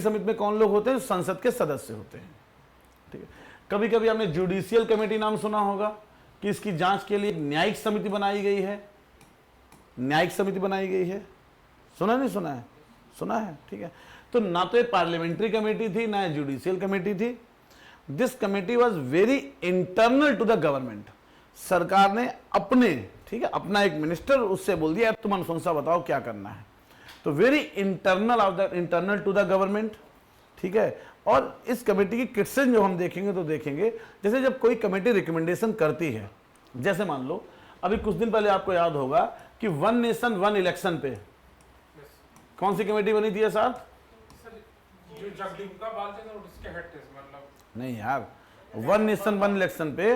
समिति में कौन लोग होते हैं? संसद के सदस्य होते हैं। ठीक है, कभी कभी आपने जुडिशियल कमेटी नाम सुना होगा कि इसकी जांच के लिए न्यायिक समिति बनाई गई है। न्यायिक समिति बनाई गई है, सुना नहीं सुना है? सुना है। ठीक है, तो ना तो ये पार्लियामेंट्री कमेटी थी ना जुडिशियल कमेटी थी। This committee was very internal to the government. सरकार ने अपने, ठीक है, अपना एक मिनिस्टर उससे बोल दिया तुम अनुशंसा बताओ क्या करना है। तो very internal to the government. ठीक है, और इस कमेटी की क्रिटिसिज्म जो हम देखेंगे तो देखेंगे, जैसे जब कोई कमेटी रिकमेंडेशन करती है, जैसे मान लो अभी कुछ दिन पहले आपको याद होगा कि वन नेशन वन इलेक्शन पे कौन सी कमेटी बनी थी साहब? नहीं यार, वन नेशन वन इलेक्शन पे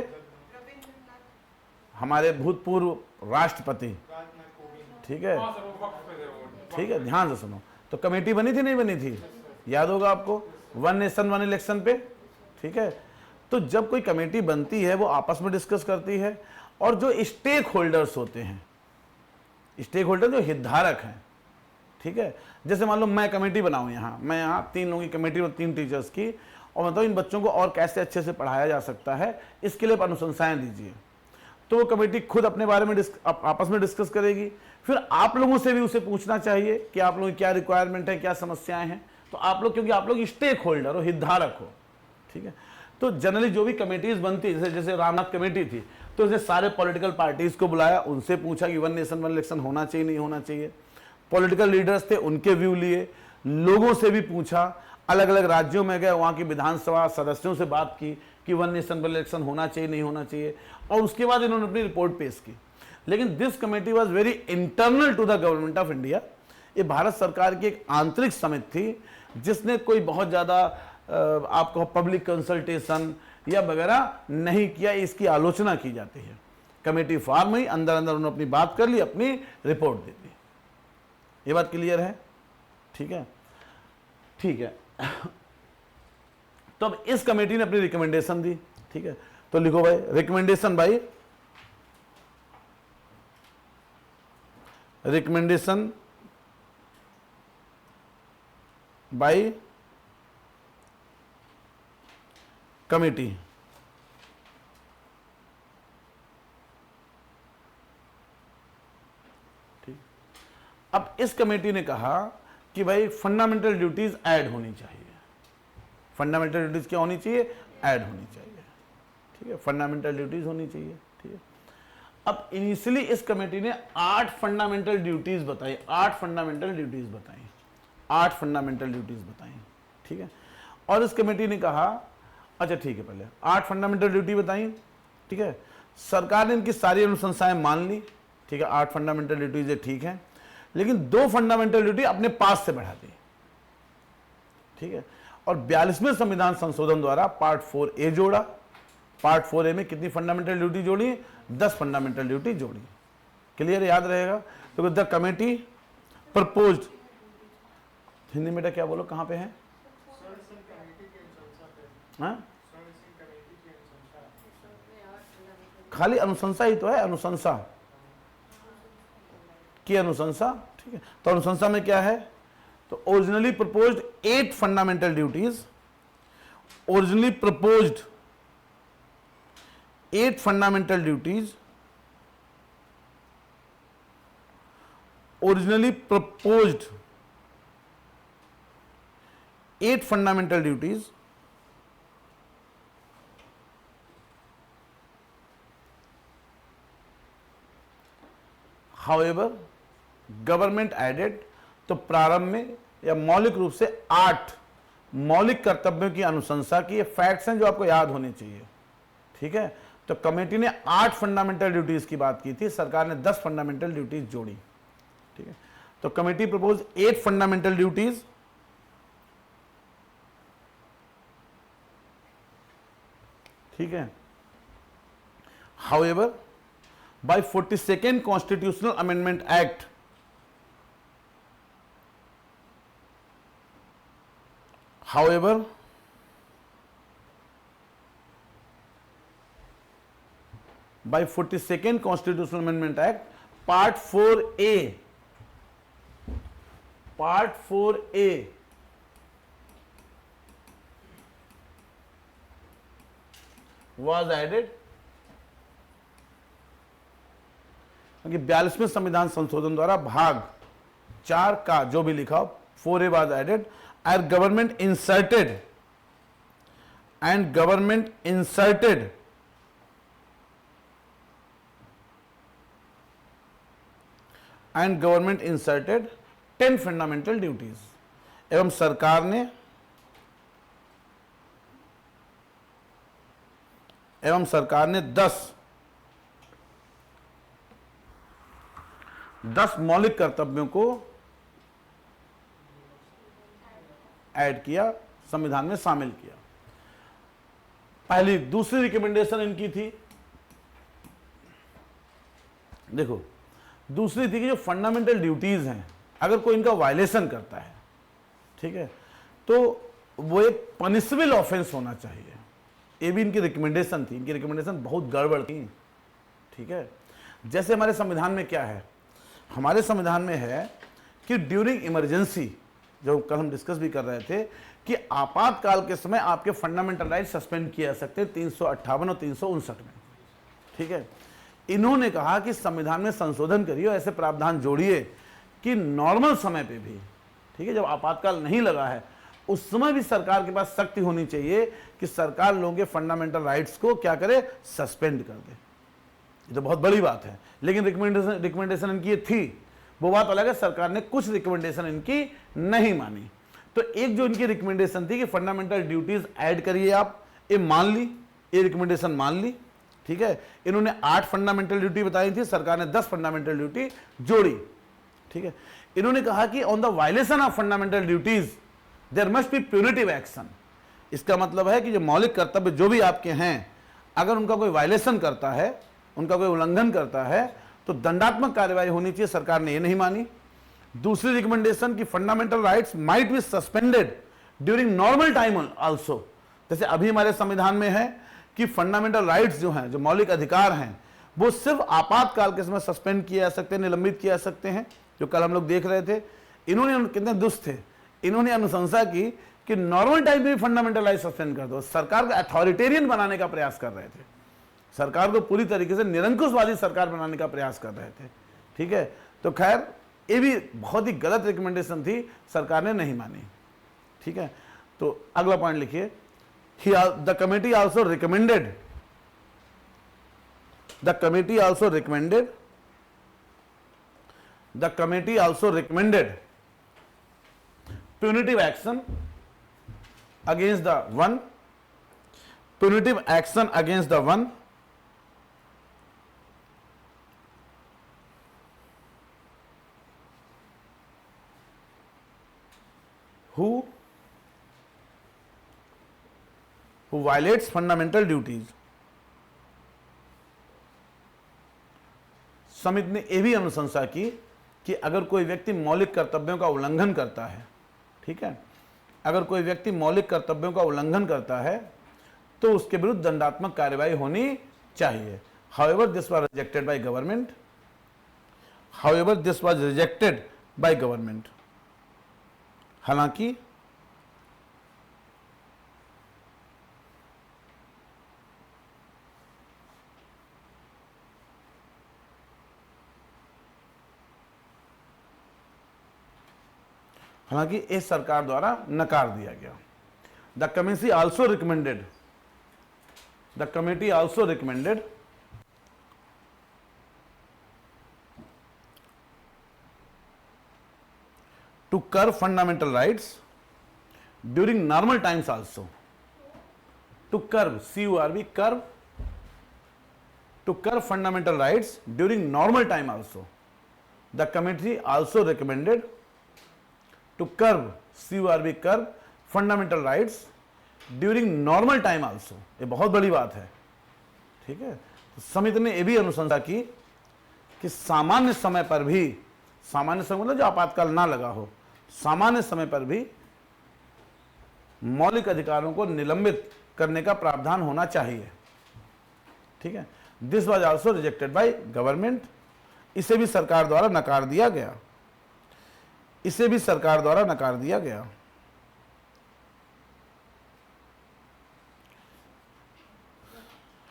हमारे भूतपूर्व राष्ट्रपति, ठीक है, ठीक है, ध्यान से सुनो, तो कमेटी बनी थी नहीं बनी थी? याद होगा आपको, वन नेशन वन इलेक्शन पे। ठीक है, तो जब कोई कमेटी बनती है वो आपस में डिस्कस करती है, और जो स्टेक होल्डर्स होते हैं, स्टेक होल्डर जो हितधारक हैं, ठीक है, जैसे मान लो मैं कमेटी बनाऊं यहाँ, मैं यहाँ 3 लोगों की कमेटी और 3 टीचर्स की, और मतलब इन बच्चों को और कैसे अच्छे से पढ़ाया जा सकता है इसके लिए अनुशंसाएं दीजिए। तो वो कमेटी खुद अपने बारे में आपस में डिस्कस करेगी, फिर आप लोगों से भी उसे पूछना चाहिए कि आप लोगों की क्या रिक्वायरमेंट है, क्या समस्याएं हैं। तो आप लोग, क्योंकि आप लोग स्टेक होल्डर हो, हितधारक हो, ठीक है, तो जनरली जो भी कमेटीज बनती है, जैसे रामनाथ कमेटी थी, तो इसने सारे पॉलिटिकल पार्टीज को बुलाया, उनसे पूछा कि वन नेशन वन इलेक्शन होना चाहिए नहीं होना चाहिए। पॉलिटिकल लीडर्स थे, उनके व्यू लिए, लोगों से भी पूछा, अलग अलग राज्यों में गए, वहां की विधानसभा सदस्यों से बात की कि वन नेशन वन इलेक्शन होना चाहिए नहीं होना चाहिए, और उसके बाद इन्होंने अपनी रिपोर्ट पेश की। लेकिन this committee was very internal to the government of India. ये भारत सरकार की एक आंतरिक समिति थी, जिसने कोई बहुत ज्यादा आपको पब्लिक कंसल्टेशन या वगैरह नहीं किया, इसकी आलोचना की जाती है। कमेटी फॉर्म हुई, अंदर अंदर उन्होंने अपनी बात कर ली, अपनी रिपोर्ट दे दी। ये बात क्लियर है? ठीक है, ठीक है। तो अब इस कमेटी ने अपनी रिकमेंडेशन दी, ठीक है, तो लिखो भाई recommendation bye, recommendation bye committee. ठीक, अब इस कमेटी ने कहा कि भाई फंडामेंटल ड्यूटीज ऐड होनी चाहिए। फंडामेंटल ड्यूटीज क्या होनी चाहिए? ऐड होनी चाहिए। ठीक है, फंडामेंटल ड्यूटीज होनी चाहिए। ठीक है, अब इनिशियली इस कमेटी ने 8 फंडामेंटल ड्यूटीज बताई, 8 फंडामेंटल ड्यूटीज बताई, 8 फंडामेंटल ड्यूटीज बताई। ठीक है, और इस कमेटी ने कहा अच्छा ठीक है, पहले 8 फंडामेंटल ड्यूटी बताई। ठीक है, सरकार ने इनकी सारी अनुशंसाएं मान ली। ठीक है, 8 फंडामेंटल ड्यूटीज ठीक है, लेकिन 2 फंडामेंटल ड्यूटी अपने पास से बढ़ा दी। ठीक है, और 42वें संविधान संशोधन द्वारा पार्ट 4A जोड़ा। पार्ट 4A में कितनी फंडामेंटल ड्यूटी जोड़ी? 10 फंडामेंटल ड्यूटी जोड़ी। क्लियर, याद रहेगा? तो द कमेटी प्रपोज्ड, हिंदी में क्या बोलो, कहां पे है? हाँ? खाली अनुशंसा ही तो है, अनुशंसा की अनुशंसा। ठीक है, तो अनुशंसा में क्या है? तो originally proposed 8 fundamental duties, originally proposed 8 fundamental duties, originally proposed 8 fundamental duties, however government aided, तो प्रारंभ में या मौलिक रूप से 8 मौलिक कर्तव्यों की अनुशंसा की। ये फैक्ट्स हैं जो आपको याद होने चाहिए। ठीक है, तो कमेटी ने 8 फंडामेंटल ड्यूटीज की बात की थी, सरकार ने 10 फंडामेंटल ड्यूटीज जोड़ी। ठीक है, तो कमेटी प्रपोज 8 फंडामेंटल ड्यूटीज, ठीक है, however by 42nd Constitutional Amendment Act, however, by 42nd Constitutional Amendment Act, Part 4A, Part 4A was added, क्योंकि 42वें संविधान संशोधन द्वारा भाग 4 का जो भी लिखा 4A was added and government inserted and government inserted 10 fundamental duties, एवं सरकार ने 10 मौलिक कर्तव्यों को ऐड किया, संविधान में शामिल किया। पहली दूसरी रिकमेंडेशन इनकी थी, देखो दूसरी थी कि जो फंडामेंटल ड्यूटीज हैं अगर कोई इनका वायलेशन करता है, ठीक है, तो वो एक पनिशेबल ऑफेंस होना चाहिए। ये भी इनकी रिकमेंडेशन थी। इनकी रिकमेंडेशन बहुत गड़बड़ थी, ठीक है। जैसे हमारे संविधान में क्या है, हमारे संविधान में है कि ड्यूरिंग इमरजेंसी, जो कल हम डिस्कस भी कर रहे थे, कि आपातकाल के समय आपके फंडामेंटल राइट सस्पेंड किए जा सकते हैं 358 और 359 में, ठीक है। इन्होंने कहा कि संविधान में संशोधन करिए, ऐसे प्रावधान जोड़िए कि नॉर्मल समय पे भी, ठीक है, जब आपातकाल नहीं लगा है उस समय भी सरकार के पास शक्ति होनी चाहिए कि सरकार लोगों के फंडामेंटल राइट्स को क्या करे, सस्पेंड कर दे। ये तो बहुत बड़ी बात है, लेकिन रिकमेंडेशन इनकी ये थी, वो बात अलग है। सरकार ने कुछ रिकमेंडेशन इनकी नहीं मानी। तो एक जो इनकी रिकमेंडेशन थी कि फंडामेंटल ड्यूटीज ऐड करिए, आप ये मान ली, ये रिकमेंडेशन मान ली, ठीक है। इन्होंने 8 फंडामेंटल ड्यूटी बताई थी, सरकार ने 10 फंडामेंटल ड्यूटी जोड़ी, ठीक है। इन्होंने कहा कि on the violation of fundamental duties there must be punitive action. इसका मतलब है कि जो मौलिक कर्तव्य जो भी आपके हैं, अगर उनका कोई वायलेशन करता है, उनका कोई उल्लंघन करता है, तो दंडात्मक कार्रवाई होनी चाहिए। सरकार ने यह नहीं मानी। दूसरी रिकमेंडेशन की fundamental rights might be suspended during normal time also. जैसे अभी हमारे संविधान में है कि फंडामेंटल राइट्स जो हैं, जो मौलिक अधिकार हैं, वो सिर्फ आपातकाल के समय सस्पेंड किए जा सकते हैं, निलंबित किए जा सकते हैं, जो कल हम लोग देख रहे थे। इन्होंने कितने दुष्ट थे, इन्होंने अनुशंसा की कि नॉर्मल टाइम में भी फंडामेंटल राइट सस्पेंड कर दो। सरकार को अथॉरिटेरियन बनाने का प्रयास कर रहे थे, सरकार को पूरी तरीके से निरंकुशवादी सरकार बनाने का प्रयास कर रहे थे, ठीक है। तो खैर ये भी बहुत ही गलत रिकमेंडेशन थी, सरकार ने नहीं मानी, ठीक है। तो अगला पॉइंट लिखिए, the committee also recommended punitive action against the one who violates fundamental duties। समिति ने यह भी अनुशंसा की कि अगर कोई व्यक्ति मौलिक कर्तव्यों का उल्लंघन करता है, ठीक है, अगर कोई व्यक्ति मौलिक कर्तव्यों का उल्लंघन करता है तो उसके विरुद्ध दंडात्मक कार्रवाई होनी चाहिए। However this was rejected by government. हालांकि इस सरकार द्वारा नकार दिया गया। The committee also recommended to curb fundamental rights during normal times also। to curb, C-U-R-B, to curb fundamental rights during normal time also। The committee also recommended to curb, C-U-R-B, curb fundamental rights during normal time also। ये बहुत बड़ी बात है, ठीक है। तो समिति ने यह भी अनुशंसा की कि सामान्य समय पर भी, सामान्य समय मतलब जो आपातकाल ना लगा हो, सामान्य समय पर भी मौलिक अधिकारों को निलंबित करने का प्रावधान होना चाहिए, ठीक है। This was also rejected by government. इसे भी सरकार द्वारा नकार दिया गया।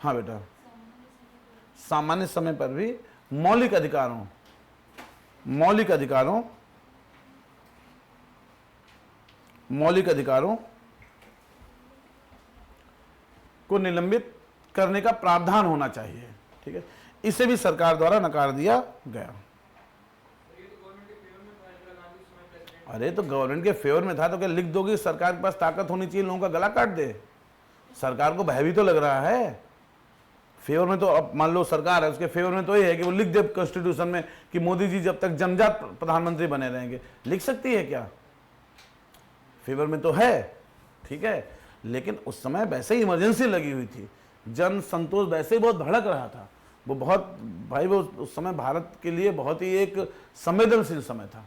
हाँ बेटा, सामान्य समय पर भी मौलिक अधिकारों को निलंबित करने का प्रावधान होना चाहिए। ठीक है, इसे भी सरकार द्वारा नकार दिया गया। अरे तो गवर्नमेंट के फेवर में था तो क्या लिख दोगे? सरकार के पास ताकत होनी चाहिए लोगों का गला काट दे। सरकार को भय भी तो लग रहा है। फेवर में तो अब मान लो सरकार है, उसके फेवर में तो ये है कि वो लिख दे कॉन्स्टिट्यूशन में कि मोदी जी जब तक जन्मजात प्रधानमंत्री बने रहेंगे। लिख सकती है क्या? फेवर में तो है, ठीक है, लेकिन उस समय वैसे ही इमरजेंसी लगी हुई थी, जन संतोष वैसे ही बहुत भड़क रहा था। वो बहुत भाई वो उस समय भारत के लिए बहुत ही एक संवेदनशील समय था।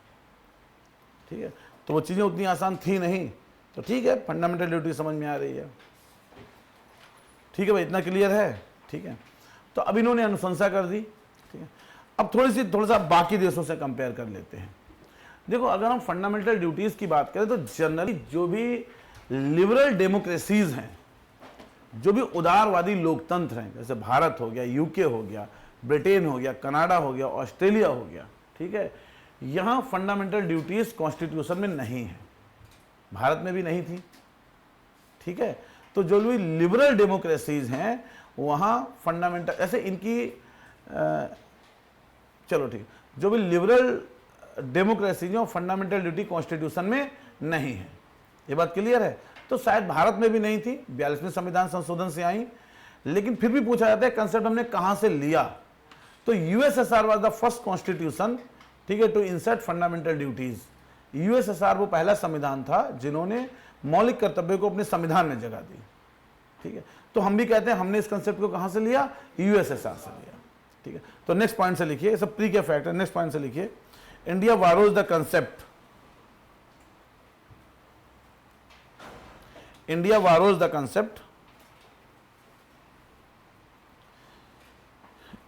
ठीक है, तो वो चीज़ें उतनी आसान थी नहीं। तो ठीक है, फंडामेंटल ड्यूटी समझ में आ रही है। ठीक है भाई, इतना क्लियर है? ठीक है, तो अब इन्होंने अनुशंसा कर दी। ठीक है, अब थोड़ा सा बाकी देशों से कंपेयर कर लेते हैं। देखो, अगर हम फंडामेंटल ड्यूटीज की बात करें तो जनरली जो भी लिबरल डेमोक्रेसीज हैं, जो भी उदारवादी लोकतंत्र हैं, जैसे भारत हो गया, यूके हो गया, ब्रिटेन हो गया, कनाडा हो गया, ऑस्ट्रेलिया हो गया, ठीक है, यहां फंडामेंटल ड्यूटीज कॉन्स्टिट्यूशन में नहीं है, भारत में भी नहीं थी। ठीक है, तो जो भी लिबरल डेमोक्रेसीज हैं वहां फंडामेंटल ऐसे इनकी चलो ठीक, जो भी लिबरल डेमोक्रेसी जो फंडामेंटल ड्यूटी कॉन्स्टिट्यूशन में नहीं है, ये बात क्लियर है। तो शायद भारत में भी नहीं थी, 42वें संविधान संशोधन से आई, लेकिन फिर भी पूछा जाता है कंसेप्ट हमने कहां से लिया। तो USSR was the first constitution, ठीक है, to insert fundamental duties. USSR वो पहला संविधान था जिन्होंने मौलिक कर्तव्यों को अपने संविधान में जगह दी। ठीक है, तो हम भी कहते हैं हमने इस कंसेप्ट को कहां से लिया? यूएसएसआर से लिया। ठीक है, तो नेक्स्ट पॉइंट से लिखिए, सब प्री के फैक्ट है। नेक्स्ट पॉइंट से लिखिए, India borrows the concept, India borrows the concept,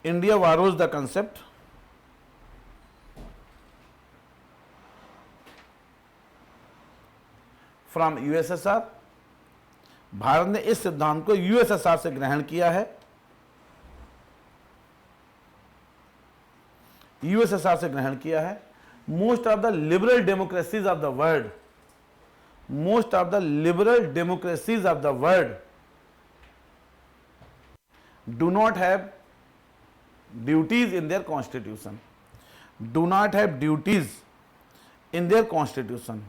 India borrows the concept from USSR. भारत ने इस सिद्धांत को यूएसएसआर से ग्रहण किया है, यूएसएसआर से ग्रहण किया है। Most of the liberal democracies of the world, most of the liberal democracies of the world do not have duties in their constitution, do not have duties in their constitution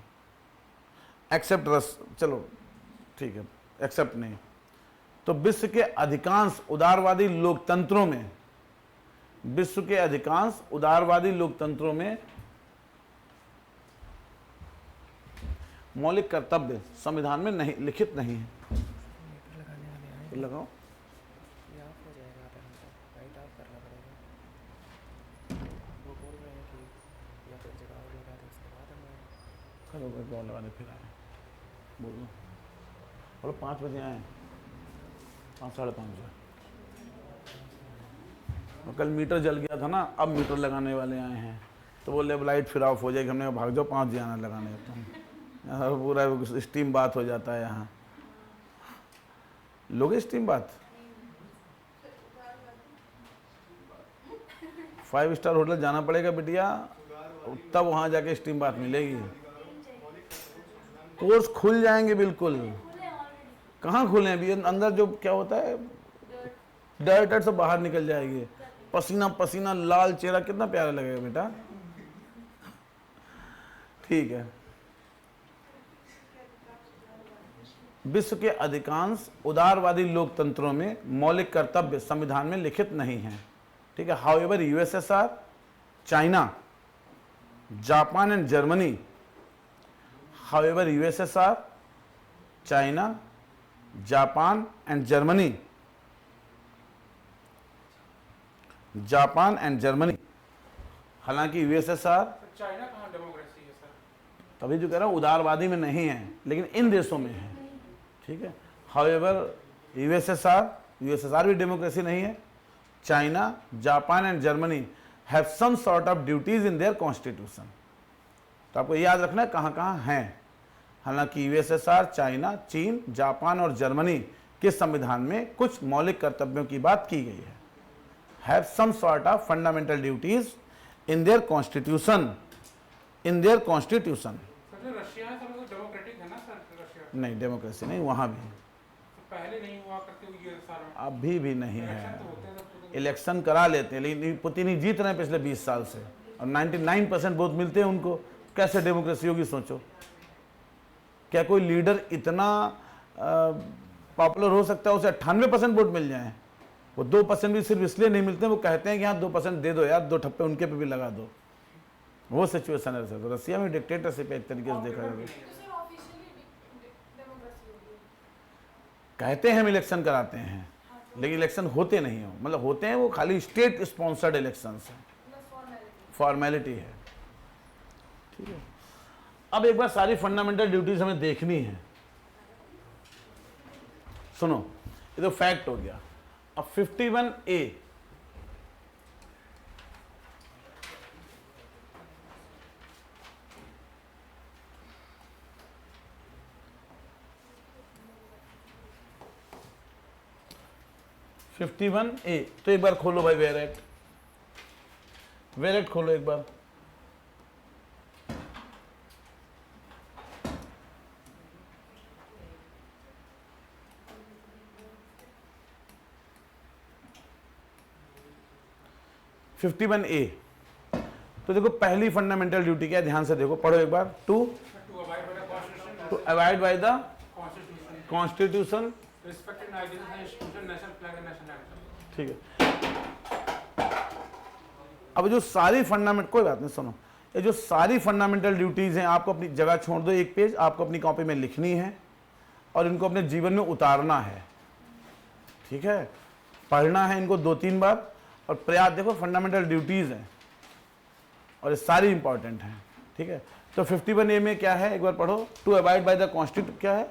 except Russia, चलो ठीक है, accept नहीं। तो विश्व के अधिकांश उदारवादी लोकतंत्रों में, विश्व के अधिकांश उदारवादी लोकतंत्रों में मौलिक कर्तव्य संविधान में नहीं लिखित नहीं है। लगाओ, लगाने फिर आए, बोलो बोलो 5 बजे आए, 5 साढ़े 5 बजे। और कल मीटर जल गया था ना, अब मीटर लगाने वाले आए हैं, तो बोले अब लाइट फिर ऑफ हो जाएगी। हमने भाग जाओ 5 बजे आना लगाने, तो पूरा स्टीम बात हो जाता है यहाँ। लोगे स्टीम बात? 5 स्टार होटल जाना पड़ेगा बिटिया, तब वहाँ जाके स्टीम बात मिलेगी। कोर्स खुल जाएंगे बिल्कुल। कहाँ खुले अभी? अंदर जो क्या होता है डर से बाहर निकल जाएगी, पसीना पसीना, लाल चेहरा, कितना प्यारा लगेगा बेटा। ठीक है, विश्व के अधिकांश उदारवादी लोकतंत्रों में मौलिक कर्तव्य संविधान में लिखित नहीं है। ठीक है, however USSR, China, Japan and Germany, however USSR, China, Japan and Germany, Japan and Germany, हालांकि यूएसएसआर, चाइना कहाँ डेमोक्रेसी है सर? तभी जो कह रहा हूं उदारवादी में नहीं है, लेकिन इन देशों में है। ठीक है, हाउएवर यूएसएसआर भी डेमोक्रेसी नहीं है। China, Japan and Germany have some sort of duties in their constitution. तो आपको याद रखना है कहाँ कहाँ हैं। हालांकि यूएसएसआर, चाइना, चीन, जापान और जर्मनी कि संविधान में कुछ मौलिक कर्तव्यों की बात की गई है। Have some sort of fundamental duties in their constitution, in their constitution. Sir जो रशिया है सर वो डेमोक्रेटिक है ना सर रशिया? नहीं, डेमोक्रेसी नहीं, वहाँ भी पहले नहीं हुआ करते हुए ये सारा अभी भी नहीं इलेक्शन है। तो होते हैं सर। इलेक्शन करा लेते हैं लेकिन पुतिन ही जीत रहे हैं पिछले 20 साल से, और 99% वोट मिलते हैं उनको। कैसे डेमोक्रेसी होगी सोचो। क्या कोई लीडर इतना पॉपुलर हो सकता है उसे 98% वोट मिल जाए? वो 2% भी सिर्फ इसलिए नहीं मिलते, वो कहते हैं कि हाँ 2% दे दो यार, 2 ठप्पे उनके पे भी लगा दो। वो सिचुएशन है सर। तो रसिया में डिक्टेटरशिप एक तरीके से देखा जाए। कहते हैं हम इलेक्शन कराते हैं, लेकिन इलेक्शन होते नहीं हो, मतलब होते हैं वो खाली स्टेट स्पॉन्सर्ड इलेक्शन है, फॉर्मेलिटी है। ठीक है, अब एक बार सारी फंडामेंटल ड्यूटीज हमें देखनी है। सुनो, ये तो फैक्ट हो गया। अब 51A, तो एक बार खोलो भाई वेयर एक्ट, वेयर एक्ट खोलो एक बार। (51A) तो देखो पहली फंडामेंटल ड्यूटी क्या है, ध्यान से देखो, पढ़ो एक बार। To avoid by the constitution, respected ideals and institution, national flag and national anthem. ठीक है। अब जो सारी फंडामेंटल, कोई बात नहीं, सुनो, ये जो सारी फंडामेंटल ड्यूटीज हैं, आपको अपनी जगह छोड़ दो, एक पेज आपको अपनी कॉपी में लिखनी है और इनको अपने जीवन में उतारना है। ठीक है, पढ़ना है इनको 2-3 बार और प्रयास। देखो फंडामेंटल ड्यूटीज हैं और ये सारी इंपॉर्टेंट हैं। ठीक है, तो 51A में क्या है एक बार पढ़ो। To abide by the constitution, क्या है?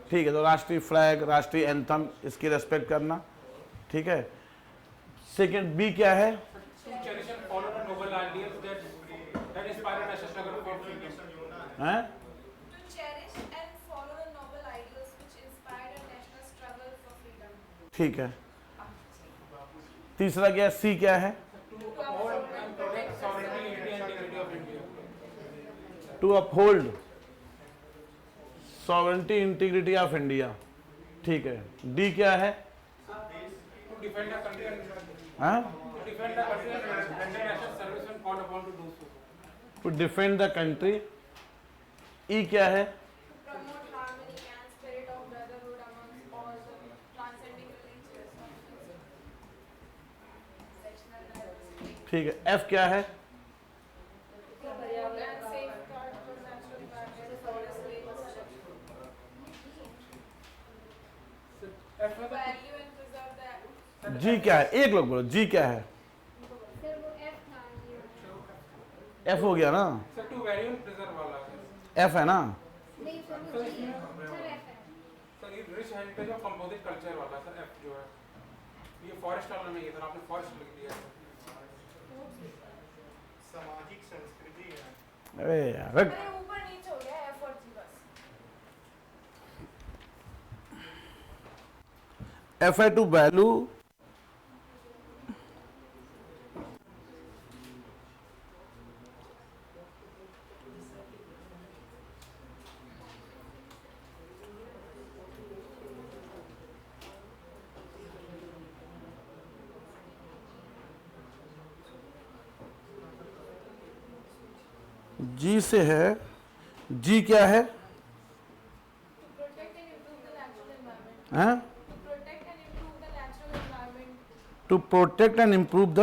ठीक है, तो राष्ट्रीय फ्लैग, राष्ट्रीय एंथम, इसकी रेस्पेक्ट करना। ठीक है, सेकेंड बी क्या है? हैं? ठीक है, तीसरा क्या है? सी क्या है? To uphold sovereignty integrity of India. ठीक है, डी क्या है? To defend the country. E क्या है? ठीक है, एफ क्या है? जी क्या है? एक लोग बोलो, जी क्या है? एफ हो गया ना? एफ है ना? Rich heritage of composite culture वाला सर एफ जो है, ये फॉरेस्ट वाला नहीं है सर, आपने फॉरेस्ट लिख दिया है। सामाजिक संस्कृति है। अरे यार, ऊपर नीचे हो गया एफ और जी बस। एफ है टू वैल्यू जी से है। जी क्या है? हैं? To protect and improve the.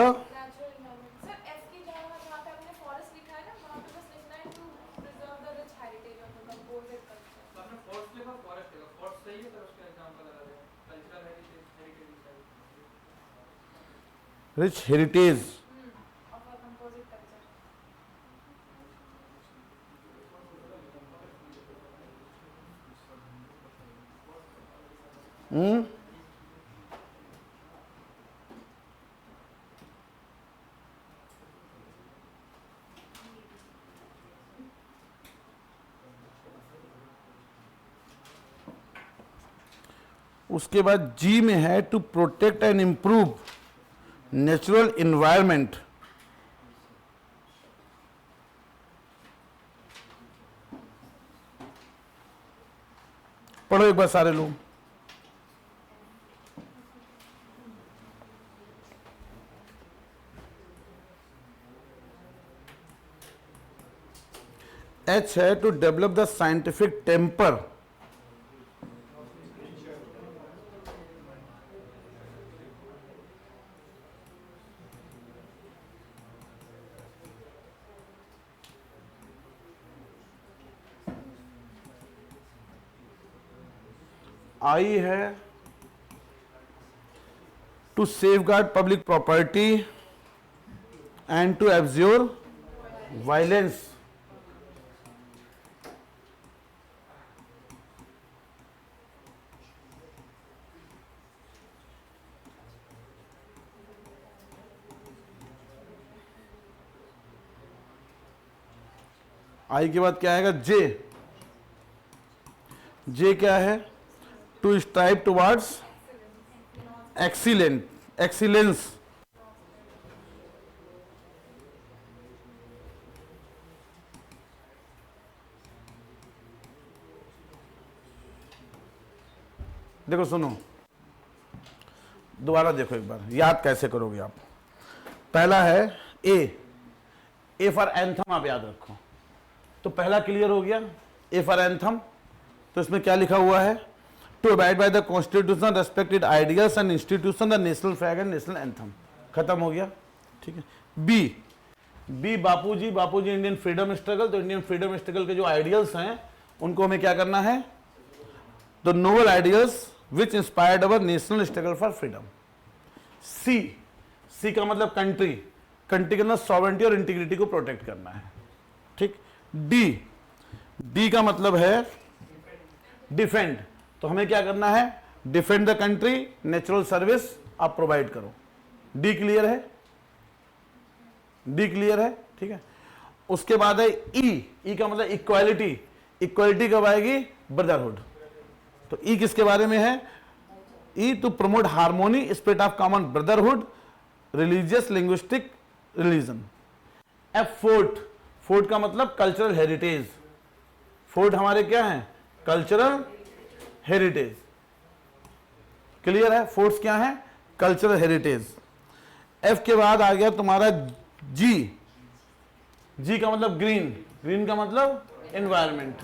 Rich heritage. उसके बाद जी में है to protect and improve natural environment. पढ़ो एक बार सारे लोग। एच है to develop the scientific temper. I है to safeguard public property and to abjure violence. I के बाद क्या आएगा? जे। जे क्या है? To strive towards excellence. देखो सुनो, दोबारा देखो एक बार, याद कैसे करोगे आप। पहला है ए फॉर एंथम, आप याद रखो। तो पहला क्लियर हो गया, ए फॉर एंथम। तो इसमें क्या लिखा हुआ है? To abide by the constitution, respected ideals and institution, the national flag and national anthem. खत्म हो गया, ठीक है। B Bapuji Indian freedom struggle. तो इंडियन फ्रीडम स्ट्रगल के जो आइडियल्स हैं उनको हमें क्या करना है? The noble ideals which inspired our national struggle for freedom. C का मतलब कंट्री के अंदर सॉवरेंटी और इंटीग्रिटी को प्रोटेक्ट करना है, ठीक। डी का मतलब है डिफेंड। तो हमें क्या करना है? Defend the country, natural service आप प्रोवाइड करो। डी क्लियर है? डी क्लियर है, ठीक है। उसके बाद है ई का मतलब इक्वालिटी कब आएगी? ब्रदरहुड। तो ई किसके बारे में है? E to promote harmony, spirit of common brotherhood, religious linguistic religion. F fort का मतलब कल्चरल हेरिटेज। फोर्ट हमारे क्या है? Cultural heritage. क्लियर है? फोर्ट्स क्या है? Cultural heritage. एफ के बाद आ गया तुम्हारा जी का मतलब ग्रीन का मतलब एनवायरमेंट।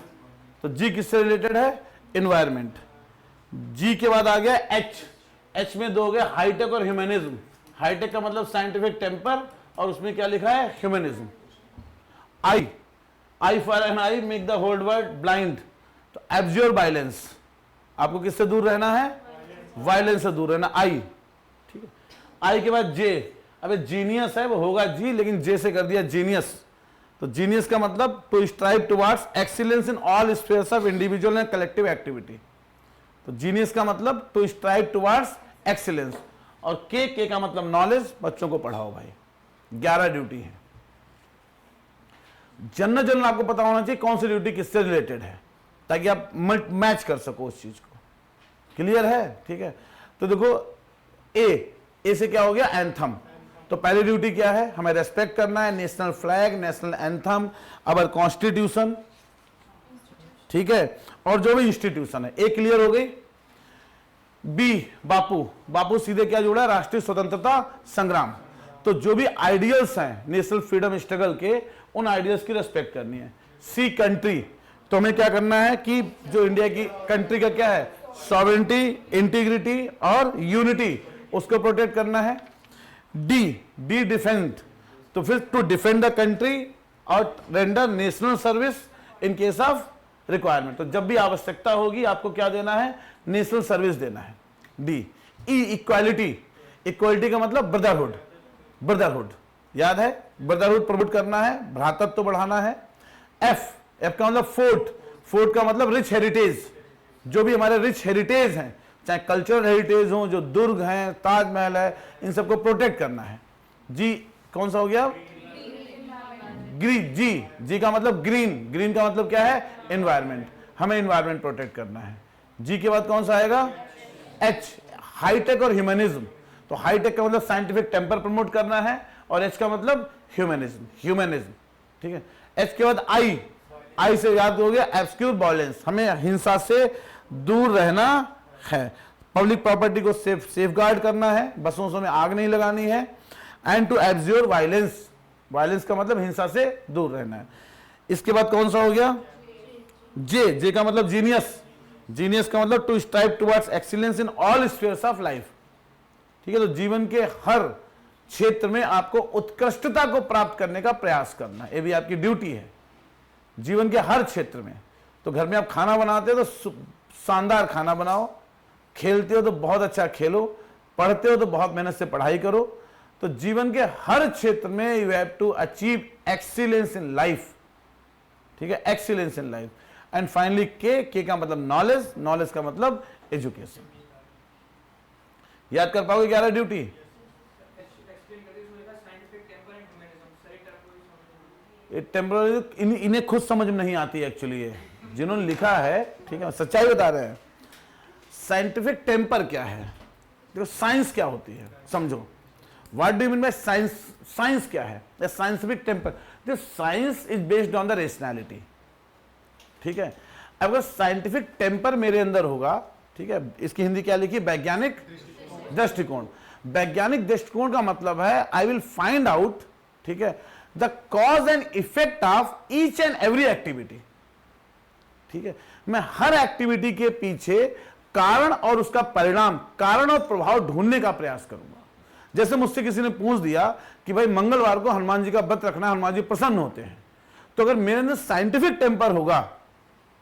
तो जी किससे रिलेटेड है? एनवायरमेंट। जी के बाद आ गया एच में दो हो गए हाईटेक और ह्यूमनिज्म। हाईटेक का मतलब साइंटिफिक टेम्पर, और उसमें क्या लिखा है? Humanism. Eye for an eye make the whole world blind. तो एब्ज्योर वायलेंस, आपको किससे दूर रहना है? वायलेंस से दूर रहना, आई, ठीक है। आई के बाद जे। अबे जीनियस है, वो होगा जी, लेकिन जे से कर दिया जीनियस। तो जीनियस का मतलब to strive towards excellence in all spheres of individual and collective activity. तो जीनियस का मतलब टू स्ट्राइव टुवर्ड्स एक्सीलेंस। और के का मतलब नॉलेज, बच्चों को पढ़ाओ भाई। 11 ड्यूटी है। जनरल आपको पता होना चाहिए कौन सी ड्यूटी किससे रिलेटेड है, ताकि आप मैच कर सको उस चीज को। क्लियर है, ठीक है। तो देखो ए से क्या हो गया? एंथम। तो पहली ड्यूटी क्या है? हमें रेस्पेक्ट करना है national flag, national anthem, our constitution, ठीक है, और जो भी इंस्टीट्यूशन है। ए क्लियर हो गई। बी बापू सीधे क्या जुड़ा है? राष्ट्रीय स्वतंत्रता संग्राम। तो जो भी आइडियल्स हैं नेशनल फ्रीडम स्ट्रगल के, उन आइडियल्स की रेस्पेक्ट करनी है। सी कंट्री। तो हमें क्या करना है कि जो इंडिया की कंट्री का क्या है? सॉवरेंटी, इंटीग्रिटी और यूनिटी, उसको प्रोटेक्ट करना है। D defend. तो फिर टू डिफेंड द कंट्री और render national service in case of requirement. तो जब भी आवश्यकता होगी आपको क्या देना है? नेशनल सर्विस देना है। डी। ई इक्वालिटी का मतलब ब्रदरहुड, याद है? ब्रदरहुड प्रमोट करना है, भ्रातृत्व तो बढ़ाना है। एफ का मतलब फोर्ट का मतलब रिच हेरिटेज। जो भी हमारे रिच हेरिटेज हैं, चाहे कल्चरल हेरिटेज हो, जो दुर्ग हैं, ताजमहल है, इन सबको प्रोटेक्ट करना है। जी कौन सा हो गया? जी का मतलब ग्रीन का मतलब क्या है? एनवायरमेंट। हमें एनवायरमेंट प्रोटेक्ट करना है। जी के बाद कौन सा आएगा? एच हाईटेक और ह्यूमनिज्म। तो हाईटेक का मतलब साइंटिफिक टेम्पर प्रमोट करना है, और एच का मतलब ह्यूमनिज्म, ह्यूमनिज्म, ठीक है। एच के बाद आई, आई से याद हो गया एब्सोल्यूट वायलेंस, हमें हिंसा से दूर रहना है, पब्लिक प्रॉपर्टी को सेफगार्ड करना है, बसों में आग नहीं लगानी है, and to abjure violence, violence का मतलब हिंसा से दूर रहना है। इसके बाद कौन सा हो गया, जे, जे का मतलब जीनियस, जीनियस का मतलब to strive towards excellence in all spheres of life, ठीक है। तो जीवन के हर क्षेत्र में आपको उत्कृष्टता को प्राप्त करने का प्रयास करना, ये भी आपकी ड्यूटी है जीवन के हर क्षेत्र में। तो घर में आप खाना बनाते हो तो शानदार खाना बनाओ, खेलते हो तो बहुत अच्छा खेलो, पढ़ते हो तो बहुत मेहनत से पढ़ाई करो। तो जीवन के हर क्षेत्र में you have to achieve excellence in life, ठीक है, excellence in life. And finally K का मतलब नॉलेज, नॉलेज का मतलब एजुकेशन। याद कर पाओगे 11 ड्यूटी? ये टेम्पररी इन्हें खुद समझ में नहीं आती एक्चुअली, ये जिन्होंने लिखा है, ठीक है, सच्चाई बता रहे हैं। साइंटिफिक टेम्पर क्या है, देखो साइंस क्या होती है समझो। What do you mean by science? Science क्या है? Scientific temper, this science is based on the rationality, ठीक है। अगर साइंटिफिक टेम्पर मेरे अंदर होगा, ठीक है, इसकी हिंदी क्या लिखी, वैज्ञानिक दृष्टिकोण। वैज्ञानिक दृष्टिकोण का मतलब है आई विल फाइंड आउट, ठीक है, the cause and effect of each and every activity, ठीक है। मैं हर एक्टिविटी के पीछे कारण और उसका परिणाम, कारण और प्रभाव ढूंढने का प्रयास करूंगा। जैसे मुझसे किसी ने पूछ दिया कि भाई मंगलवार को हनुमान जी का व्रत रखना, हनुमान जी प्रसन्न होते हैं। तो अगर मेरे अंदर साइंटिफिक टेम्पर होगा,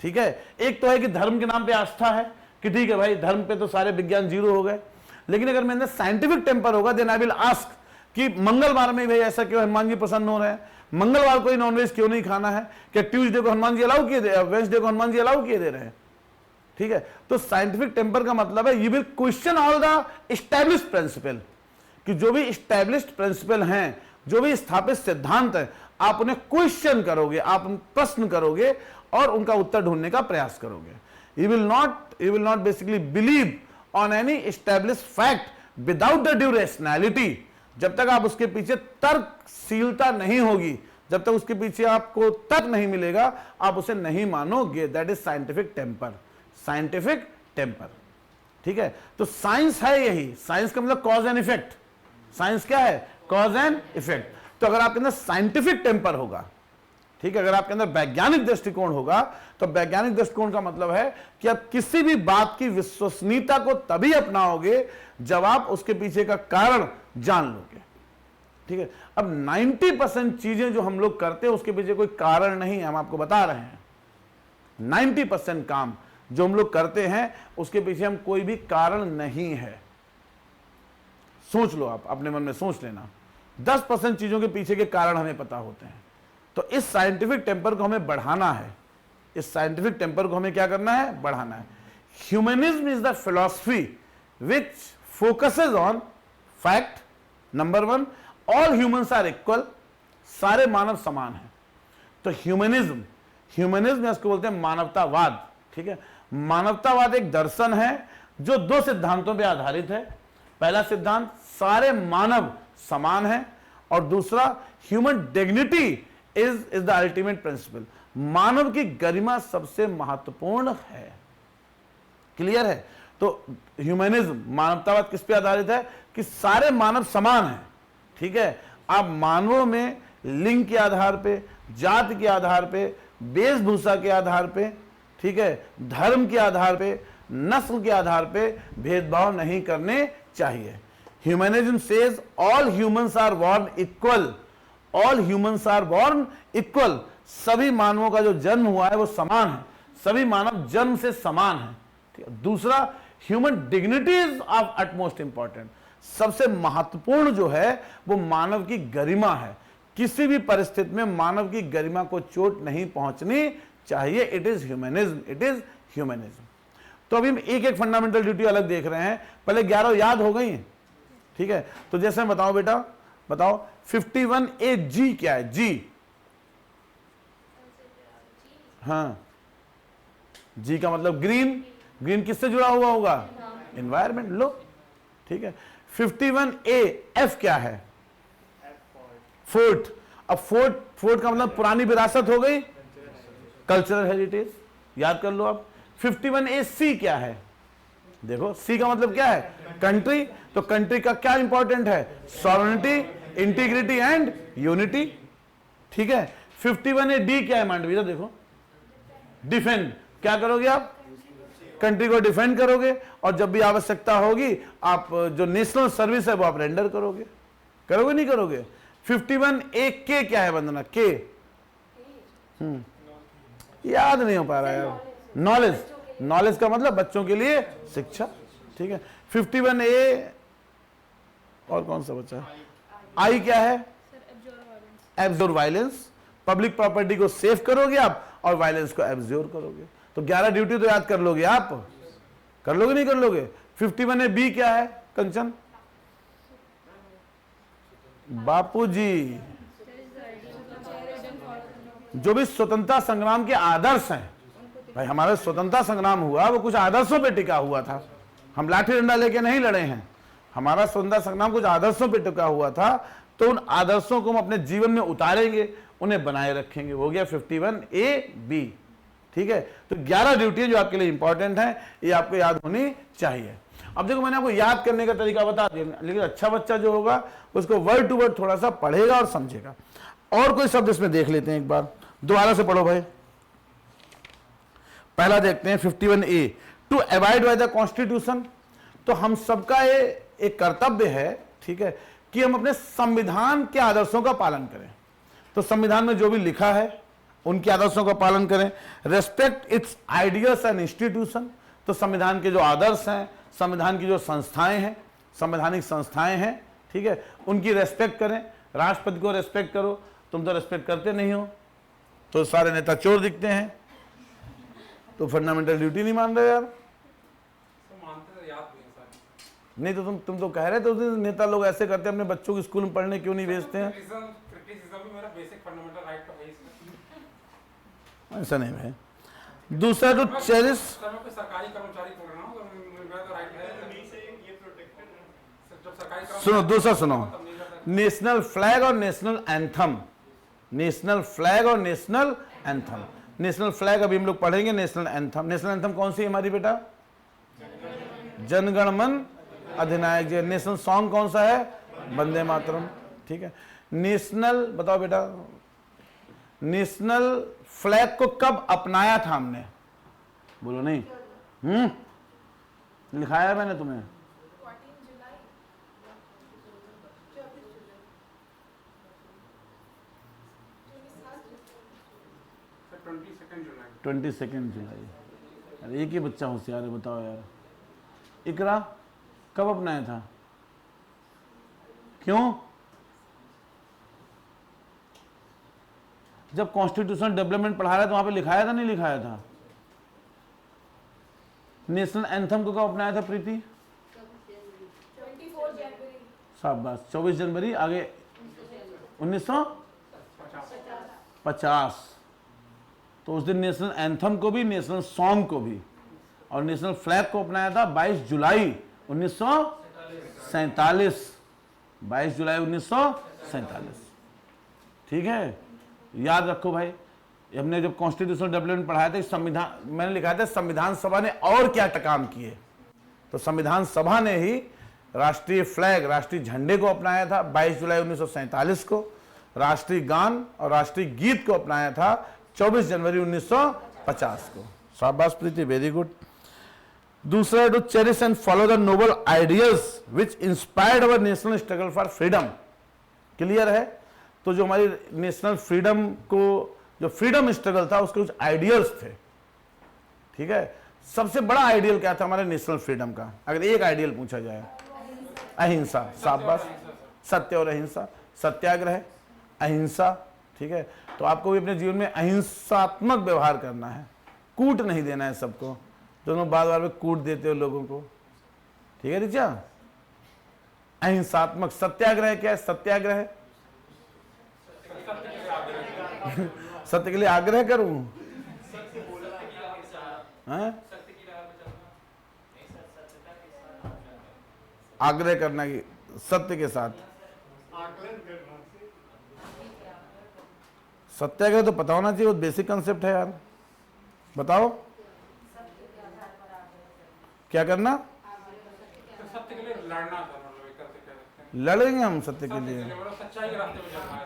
ठीक है, एक तो है कि धर्म के नाम पे आस्था है कि ठीक है भाई धर्म पे तो सारे विज्ञान जीरो हो गए, लेकिन अगर मेरे अंदर साइंटिफिक टेम्पर होगा देन आई विल आस्क कि मंगलवार में भाई ऐसा क्यों हनुमान जी प्रसन्न हो रहे हैं, मंगलवार को ही नॉनवेज क्यों नहीं खाना है, क्या ट्यूसडे को हनुमान जी अलाउ किए दे, वेडनेसडे को हनुमान जी अलाउ किए दे रहे हैं, ठीक है। तो साइंटिफिक टेम्पर का मतलब है you will question all the established principle, कि जो भी एस्टैब्लिश्ड प्रिंसिपल हैं, जो भी स्थापित सिद्धांत है, आप उन्हें क्वेश्चन करोगे, आप प्रश्न करोगे और उनका उत्तर ढूंढने का प्रयास करोगे। You will not basically believe on any established fact without the due rationality. जब तक आप उसके पीछे तर्कशीलता नहीं होगी, जब तक उसके पीछे आपको तर्क नहीं मिलेगा, आप उसे नहीं मानोगे। That is scientific temper, scientific temper, ठीक है। तो साइंस है यही, साइंस का मतलब कॉज एंड इफेक्ट। साइंस क्या है? Cause and effect. तो अगर आपके अंदर साइंटिफिक टेम्पर होगा, ठीक है, अगर आपके अंदर वैज्ञानिक दृष्टिकोण होगा, तो वैज्ञानिक दृष्टिकोण का मतलब है कि आप किसी भी बात की विश्वसनीयता को तभी अपनाओगे जब आप उसके पीछे का कारण जान लोगे, ठीक है। अब 90% चीजें जो हम लोग करते हैं उसके पीछे कोई कारण नहीं है, हम आपको बता रहे हैं। 90% काम जो हम लोग करते हैं उसके पीछे हम कोई भी कारण नहीं है। सोच लो, आप अपने मन में सोच लेना, 10% चीजों के पीछे के कारण हमें पता होते हैं। तो इस साइंटिफिक टेम्पर को हमें बढ़ाना है, इस साइंटिफिक टेम्पर को हमें क्या करना है? बढ़ाना है। Humanism is the philosophy which focuses on fact, number 1, all humans are equal, सारे मानव समान हैं। तो ह्यूमनिज्म इसको बोलते हैं मानवतावाद, ठीक है। मानवतावाद एक दर्शन है जो 2 सिद्धांतों पर आधारित है। पहला सिद्धांत सारे मानव समान है, और दूसरा human dignity is the ultimate principle, मानव की गरिमा सबसे महत्वपूर्ण है। क्लियर है? तो ह्यूमनिज्म, मानवतावाद किस पे आधारित है? कि सारे मानव समान हैं, ठीक है। आप मानवों में लिंग के आधार पे, जाति के आधार पे, वेशभूषा के आधार पे, ठीक है, धर्म के आधार पे, नस्ल के आधार पे भेदभाव नहीं करने चाहिए। Humanism says all humans are born equal, all humans are born equal, सभी मानवों का जो जन्म हुआ है वो समान है, सभी मानव जन्म से समान है, ठीक है। दूसरा, human dignity is of utmost important, सबसे महत्वपूर्ण जो है वो मानव की गरिमा है। किसी भी परिस्थिति में मानव की गरिमा को चोट नहीं पहुंचनी चाहिए। It is humanism, it is humanism. तो अभी हम एक एक फंडामेंटल ड्यूटी अलग देख रहे हैं। पहले 11 याद हो गई, ठीक है। तो जैसे बताओ बेटा, बताओ 51A जी क्या है? जी, हाँ, जी का मतलब ग्रीन। ग्रीन किससे जुड़ा हुआ होगा? एनवायरमेंट लो, ठीक है। 51A F क्या है? फोर्ट। अब फोर्ट का मतलब पुरानी विरासत हो गई, कल्चरल हेरिटेज, याद कर लो आप। 51A C क्या है? देखो C का मतलब क्या है? कंट्री। तो कंट्री का क्या इंपॉर्टेंट है? सॉवरेनिटी, इंटीग्रिटी एंड यूनिटी, ठीक है। 51A D क्या है मांडवी? देखो, डिफेंड। क्या करोगे आप? कंट्री को डिफेंड करोगे, और जब भी आवश्यकता होगी आप जो नेशनल सर्विस है वो आप रेंडर करोगे। करोगे नहीं करोगे? 51A K क्या है वंदना? के याद नहीं हो पा रहा है यार। नॉलेज। नॉलेज का मतलब बच्चों के लिए शिक्षा, ठीक है। 51A और कौन सा बच्चा? I क्या है? Absorb violence. पब्लिक प्रॉपर्टी को सेव करोगे आप और वायलेंस को एब्जॉर्ब करोगे। तो 11 ड्यूटी तो याद कर लोगे आप, कर लोगे नहीं कर लोगे? 51A B क्या है कंचन? बापूजी, जो भी स्वतंत्रता संग्राम के आदर्श हैं, भाई हमारा स्वतंत्रता संग्राम हुआ वो कुछ आदर्शों पे टिका हुआ था। हम लाठी डंडा लेके नहीं लड़े हैं, हमारा स्वतंत्रता संग्राम कुछ आदर्शों पे टिका हुआ था। तो उन आदर्शों को हम अपने जीवन में उतारेंगे, उन्हें बनाए रखेंगे। हो गया 51A B, ठीक है। तो 11 ड्यूटी जो आपके लिए इंपॉर्टेंट है, ये आपको याद होनी चाहिए। अब देखो, मैंने आपको याद करने का तरीका बता दिया, लेकिन अच्छा बच्चा जो होगा उसको वर्ड टू वर्ड थोड़ा सा पढ़ेगा और समझेगा। और कोई शब्द इसमें देख लेते हैं, एक बार दोबारा से पढ़ो भाई। पहला देखते हैं 51A, to avoid by the constitution. तो हम सबका ये एक कर्तव्य है, ठीक है, कि हम अपने संविधान के आदर्शों का पालन करें। तो संविधान में जो भी लिखा है उनके आदर्शों का पालन करें। Respect it's ideals and institution. तो संविधान के जो आदर्श हैं, संविधान की जो संस्थाएं हैं, संवैधानिक संस्थाएं हैं, ठीक है, उनकी रेस्पेक्ट करें। राष्ट्रपति को रेस्पेक्ट करो। तुम तो रेस्पेक्ट करते नहीं हो, तो सारे नेता चोर दिखते हैं, तो फंडामेंटल ड्यूटी नहीं मान रहे यार। मानते तो याद भी है सारी। नहीं तो तुम तो कह रहे थे उस दिन नेता लोग ऐसे करते हैं, अपने बच्चों को स्कूल में पढ़ने क्यों नहीं भेजते हैं? क्रिटिसिज्म भी मेरा बेसिक फंडामेंटल राइट तो है इसमें। ऐसा नहीं है। दूसरा तो चेरिश, सर मैं कोई सरकारी कर्मचारी बोल रहा हूँ, तो मेरा तो राइट है। जब सरकारी सुनो दूसरा सुनो, नेशनल फ्लैग और नेशनल एंथम। नेशनल फ्लैग और नेशनल एंथम। नेशनल फ्लैग अभी हम लोग पढ़ेंगे, नेशनल एंथम। नेशनल एंथम कौन सी है हमारी बेटा? जनगण मन अधिनायक जय। नेशनल सॉन्ग कौन सा है? वंदे मातरम, ठीक है। नेशनल, बताओ बेटा, नेशनल फ्लैग को कब अपनाया था हमने? बोलो नहीं। लिखाया मैंने तुम्हें। 14 जुलाई 22 जुलाई। अरे एक ही बच्चा होशियार है, बताओ यार। इकरा कब अपनाया था? क्यों? जब कॉन्स्टिट्यूशनल डेवलपमेंट पढ़ा रहा है तो वहां पे लिखाया था, नहीं लिखाया था? नेशनल एंथम को कब अपनाया था प्रीति? 24 जनवरी। शाबाश। 24 जनवरी। आगे 1950। तो उस दिन नेशनल एंथम को भी, नेशनल सॉन्ग को भी और नेशनल फ्लैग को अपनाया था 22 जुलाई 1947। 22 जुलाई 1947, ठीक है। याद रखो भाई, हमने जब कॉन्स्टिट्यूशनल डेवलपमेंट पढ़ाया था, संविधान मैंने लिखा था संविधान सभा ने और क्या काम किए। तो संविधान सभा ने ही राष्ट्रीय फ्लैग, राष्ट्रीय झंडे को अपनाया था 22 जुलाई 1947 को। राष्ट्रीय गान और राष्ट्रीय गीत को अपनाया था 24 जनवरी 1950 को। शाबाश प्रीति, वेरी गुड। दूसरा, to cherish and follow the noble ideals which inspired our national struggle for freedom. Clear है? तो जो हमारी नेशनल फ्रीडम को, जो फ्रीडम स्ट्रगल था, उसके कुछ आइडियल्स थे, ठीक है। सबसे बड़ा आइडियल क्या था हमारे नेशनल फ्रीडम का? अगर एक आइडियल पूछा जाए, अहिंसा। शाबाश, सत्य और अहिंसा। सत्याग्रह, अहिंसा, ठीक है। तो आपको भी अपने जीवन में अहिंसात्मक व्यवहार करना है, कूट नहीं देना है सबको। दोनों बार बार में कूट देते हो लोगों को, ठीक है रिचा? अहिंसात्मक। सत्याग्रह क्या है? सत्याग्रह सत्य के लिए आग्रह करूं? आग्रह करना की सत्य के साथ। सत्याग्रह तो पता होना चाहिए, वो बेसिक कंसेप्ट है यार। बताओ क्या करना? तो सत्य के लिए लड़ना था, मतलब एक तरह से कह सकते हैं। लड़ेंगे हम सत्य के लिए। मतलब सच्चाई के रास्ते पे चलना है,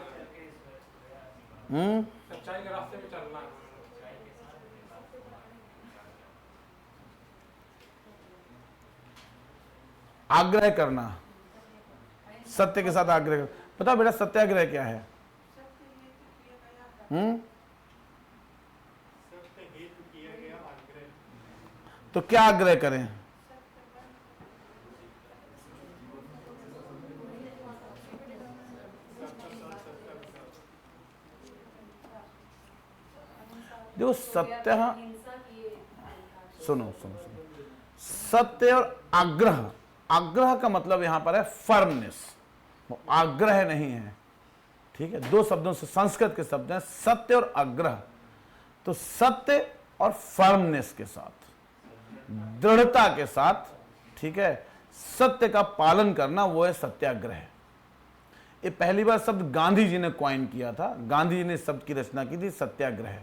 सच्चाई के रास्ते पे चलना है। आग्रह करना, सत्य के साथ आग्रह। पता बेटा सत्याग्रह क्या है? तो क्या आग्रह करें? देखो सत्य, सुनो सुनो सुनो, सत्य और आग्रह, आग्रह का मतलब यहां पर है फर्मनेस, आग्रह नहीं है, ठीक है। दो शब्दों से, संस्कृत के शब्द हैं सत्य और आग्रह। तो सत्य और फर्मनेस के साथ, दृढ़ता के साथ, ठीक है, सत्य का पालन करना, वो है सत्याग्रह। ये पहली बार शब्द गांधी जी ने कॉइन किया था। गांधी जी ने इस शब्द की रचना की थी, सत्याग्रह।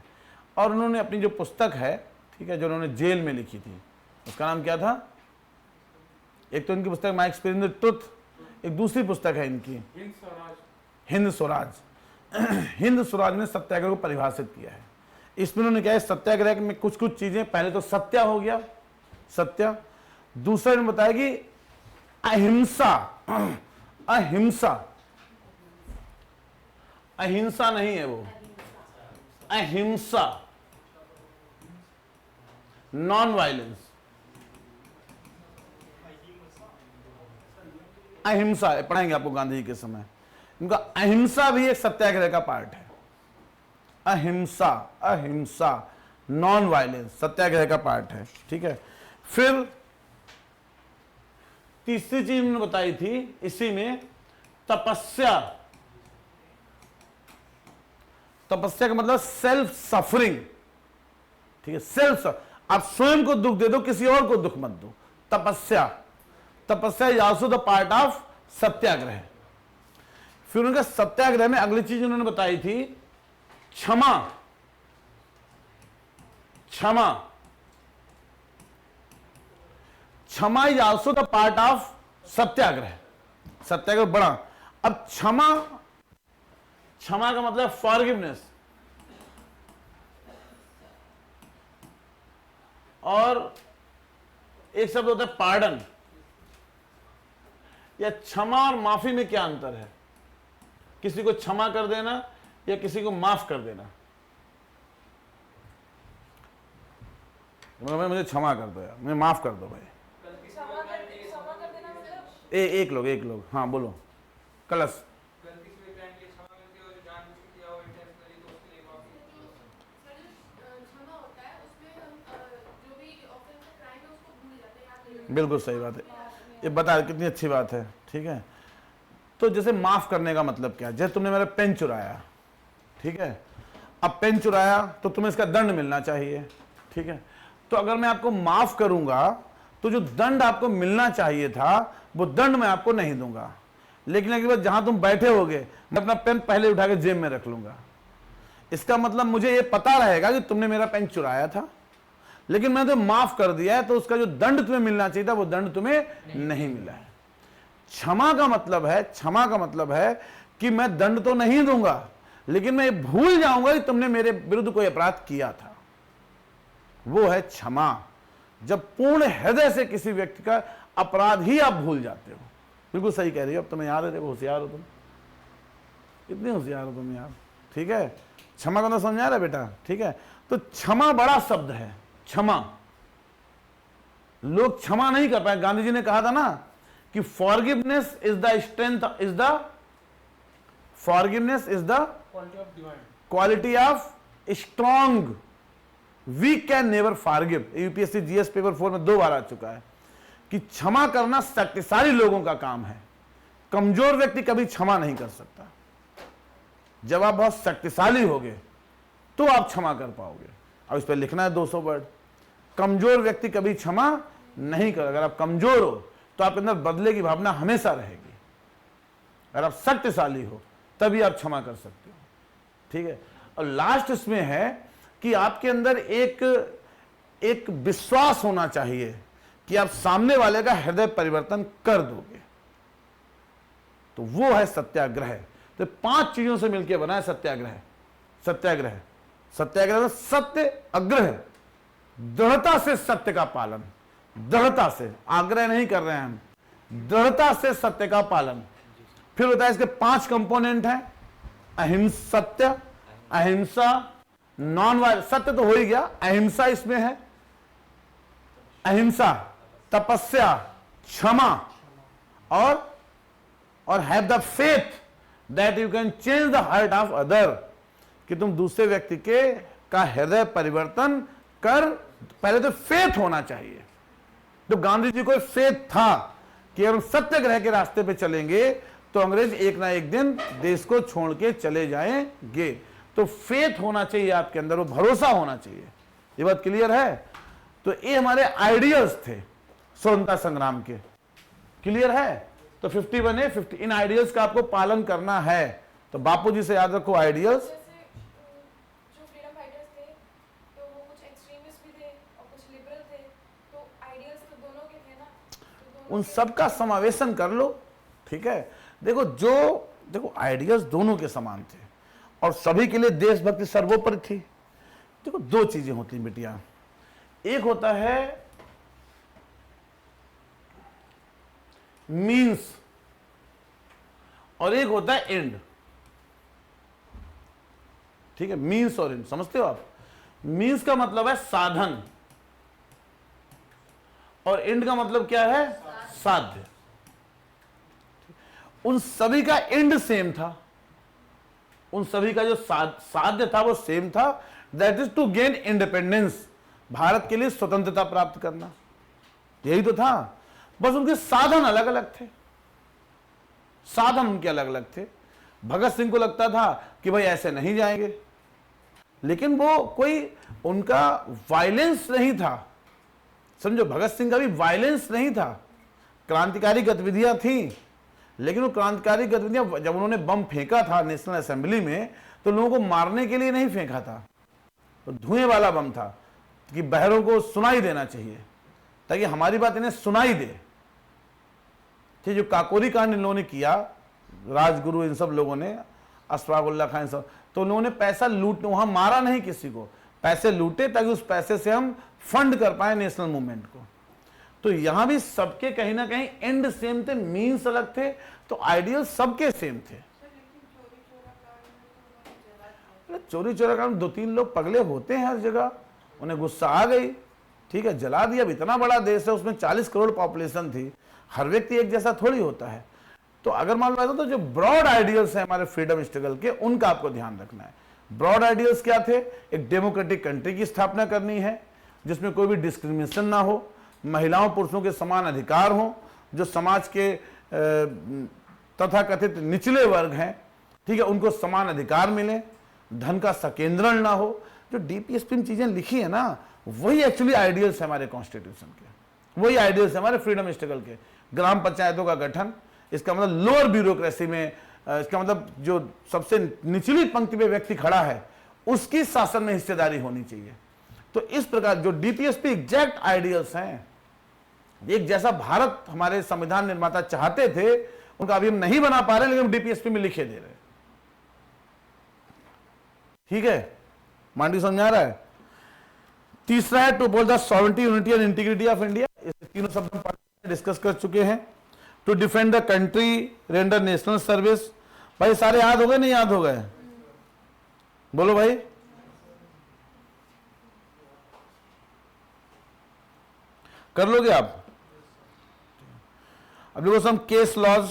और उन्होंने अपनी जो पुस्तक है, ठीक है, जो उन्होंने जेल में लिखी थी, उसका नाम क्या था? एक तो इनकी पुस्तक माई एक्सपीरियंस विद ट्रुथ, एक दूसरी पुस्तक है इनकी हिंद स्वराज। हिंद स्वराज ने सत्याग्रह को परिभाषित किया है। इसमें उन्होंने क्या है, सत्याग्रह में कुछ कुछ चीजें, पहले तो सत्य हो गया, सत्य। दूसरा ने बताया कि अहिंसा, अहिंसा, अहिंसा नहीं है वो, अहिंसा, नॉन वायलेंस, अहिंसा है, पढ़ाएंगे आपको गांधी जी के समय। उनका अहिंसा भी एक सत्याग्रह का पार्ट है। अहिंसा, अहिंसा, नॉन वायलेंस सत्याग्रह का पार्ट है, ठीक है। फिर तीसरी चीज उन्होंने बताई थी इसी में, तपस्या। तपस्या का मतलब सेल्फ सफरिंग, ठीक है, सेल्फ, आप स्वयं को दुख दे दो, किसी और को दुख मत दो, तपस्या। Tapasya is also the part of satyagraha. फिर उनका सत्याग्रह में अगली चीज उन्होंने बताई थी क्षमा। क्षमा, kshama is also the part of satyagraha. Satyagraha बड़ा। अब क्षमा, क्षमा का मतलब फॉरगिवनेस, और एक शब्द होता है पार्डन। या क्षमा और माफी में क्या अंतर है? किसी को क्षमा कर देना या किसी को माफ कर देना? मुझे क्षमा कर दो यार, मुझे माफ कर दो भाई। क्षमा कर देना मतलब एक लोग, हाँ बोलो। कलश, बिल्कुल सही बात है, ये बता कितनी अच्छी बात है, ठीक है। तो जैसे माफ करने का मतलब क्या है? जैसे तुमने मेरा पेन चुराया, ठीक है, अब पेन चुराया तो तुम्हें इसका दंड मिलना चाहिए, ठीक है। तो अगर मैं आपको माफ करूंगा तो जो दंड आपको मिलना चाहिए था वो दंड मैं आपको नहीं दूंगा, लेकिन अगली बार जहां तुम बैठे होगे मैं अपना पेन पहले उठा के जेब में रख लूंगा। इसका मतलब मुझे ये पता रहेगा कि तुमने मेरा पेन चुराया था, लेकिन मैंने तो माफ कर दिया है, तो उसका जो दंड तुम्हें मिलना चाहिए था वो दंड तुम्हें नहीं मिला है। क्षमा का मतलब है, क्षमा का मतलब है कि मैं दंड तो नहीं दूंगा, लेकिन मैं भूल जाऊंगा कि तुमने मेरे विरुद्ध कोई अपराध किया था। वो है क्षमा। जब पूर्ण हृदय से किसी व्यक्ति का अपराध ही आप भूल जाते हो। बिल्कुल सही कह रही हो, अब तुम्हें याद है, देखो होशियार हो तुम, इतनी होशियार हो तुम यार, ठीक है। क्षमा का तो समझ आ रहा है बेटा, ठीक है। तो क्षमा बड़ा शब्द है, क्षमा। लोग क्षमा नहीं कर पाए। गांधी जी ने कहा था ना कि forgiveness is the strength, is the forgiveness is the quality of strong, we can never forgive. UPSC GS paper 4 में 2 बार आ चुका है कि क्षमा करना शक्तिशाली लोगों का काम है, कमजोर व्यक्ति कभी क्षमा नहीं कर सकता। जब आप बहुत शक्तिशाली होगे तो आप क्षमा कर पाओगे। अब इस पर लिखना है 200 वर्ड। कमजोर व्यक्ति कभी क्षमा नहीं कर। अगर आप कमजोर हो तो आपके अंदर बदले की भावना हमेशा रहेगी। अगर आप सत्यशाली हो तभी आप क्षमा कर सकते हो, ठीक है। और लास्ट इसमें है कि आपके अंदर एक विश्वास होना चाहिए कि आप सामने वाले का हृदय परिवर्तन कर दोगे, तो वो है सत्याग्रह। तो 5 चीजों से मिलकर बना है सत्याग्रह। सत्याग्रह, सत्याग्रह में सत्य अग्रह, दृढ़ता से सत्य का पालन, दृढ़ता से, आग्रह नहीं कर रहे हैं हम, दृढ़ता से सत्य का पालन। फिर होता है इसके 5 कंपोनेंट हैं, अहिंसा, सत्य, अहिंसा, नॉन वायलेंस, सत्य तो हो ही गया, अहिंसा इसमें है, अहिंसा, तपस्या, क्षमा, और have the faith that you can change the heart of other, कि तुम दूसरे व्यक्ति का हृदय परिवर्तन कर। पहले तो फेथ होना चाहिए। तो गांधी जी को फेथ था कि अगर हम सत्याग्रह के रास्ते पे चलेंगे तो अंग्रेज एक ना एक दिन देश को छोड़ के चले जाएंगे। तो फेथ होना चाहिए आपके अंदर, वो भरोसा होना चाहिए। ये बात क्लियर है? तो ये हमारे आइडियल्स थे स्वतंत्रता संग्राम के। क्लियर है? तो 51 है, 50 इन आइडियल्स का आपको पालन करना है। तो बापू जी से याद रखो आइडियल्स। जैसे जो फ्रीडम फाइटर्स थे तो वो कुछ एक्सट्रीमिस्ट भी थे और कुछ लिबरल थे, तो आइडियल्स तो दोनों के थे ना, तो दोनों उन सबका समावेशन कर लो, ठीक है। देखो आइडियल्स दोनों के समान थे और सभी के लिए देशभक्ति सर्वोपरि थी। देखो 2 चीजें होती बिटिया, एक होता है मीन्स और एक होता है एंड, ठीक है। मीन्स और एंड समझते हो आप? मीन्स का मतलब है साधन और एंड का मतलब क्या है? साध्य। उन सभी का एंड सेम था, उन सभी का जो साध्य था वो सेम था, that is to gain independence, Bharat के लिए स्वतंत्रता प्राप्त करना, यही तो था। बस उनके साधन अलग अलग थे, साधन उनके अलग अलग थे। भगत सिंह को लगता था कि भाई ऐसे नहीं जाएंगे, लेकिन वो कोई उनका वायलेंस नहीं था, समझो। भगत सिंह का भी वायलेंस नहीं था, क्रांतिकारी गतिविधियां थी, लेकिन वो क्रांतिकारी गतिविधियां जब उन्होंने बम फेंका था नेशनल असेंबली में, तो लोगों को मारने के लिए नहीं फेंका था, तो धुएं वाला बम था कि बहरों को सुनाई देना चाहिए, ताकि हमारी बात इन्हें सुनाई दे। ठीक, जो काकोरी कांड इन लोगों ने किया, राजगुरु इन सब लोगों ने, अशफाकुल्ला खान सब, तो उन लोगों ने पैसा लूट, वहां मारा नहीं किसी को, पैसे लूटे ताकि उस पैसे से हम फंड कर पाए नेशनल मूवमेंट को। तो यहां भी सबके कहीं ना कहीं एंड सेम थे, मीन्स अलग थे, तो आइडियल सबके सेम थे। चोरी चोरा काम 2-3 लोग पगले होते हैं हर जगह, उन्हें गुस्सा आ गई, ठीक है, जला दिया। अब इतना बड़ा देश है, उसमें 40 करोड़ पॉपुलेशन थी, हर व्यक्ति एक जैसा थोड़ी होता है। तो अगर मान लो तो जो ब्रॉड आइडियल्स हैं हमारे फ्रीडम स्ट्रगल के, उनका आपको ध्यान रखना है। ब्रॉड आइडियल्स क्या थे? एक डेमोक्रेटिक कंट्री की स्थापना करनी है जिसमें कोई भी डिस्क्रिमिनेशन ना हो, महिलाओं पुरुषों के समान अधिकार हो, जो समाज के तथाकथित निचले वर्ग हैं, ठीक है, उनको समान अधिकार मिले, धन का संकेंद्रण ना हो। जो डीपीएसपी में चीजें लिखी है ना, वही एक्चुअली आइडियल्स है हमारे कॉन्स्टिट्यूशन के, वही आइडियल्स है हमारे फ्रीडम स्ट्रगल के। ग्राम पंचायतों का गठन, इसका मतलब लोअर ब्यूरोक्रेसी में, इसका मतलब जो सबसे निचली पंक्ति में व्यक्ति खड़ा है उसकी शासन में हिस्सेदारी होनी चाहिए। तो इस प्रकार जो डीपीएसपी एग्जैक्ट आइडियल्स हैं, एक जैसा भारत हमारे संविधान निर्माता चाहते थे, उनका अभी हम नहीं बना पा रहे, लेकिन डीपीएसपी में लिखे दे रहे। ठीक है, मांडी समझ आ रहा है? तीसरा है to uphold the sovereignty, unity and integrity of India. इस तीनों शब्द हम डिस्कस कर चुके हैं। To defend the country, render national service. भाई सारे याद हो गए, नहीं याद हो गए? बोलो भाई। कर लोगे आप? अब देखो सम केस लॉज।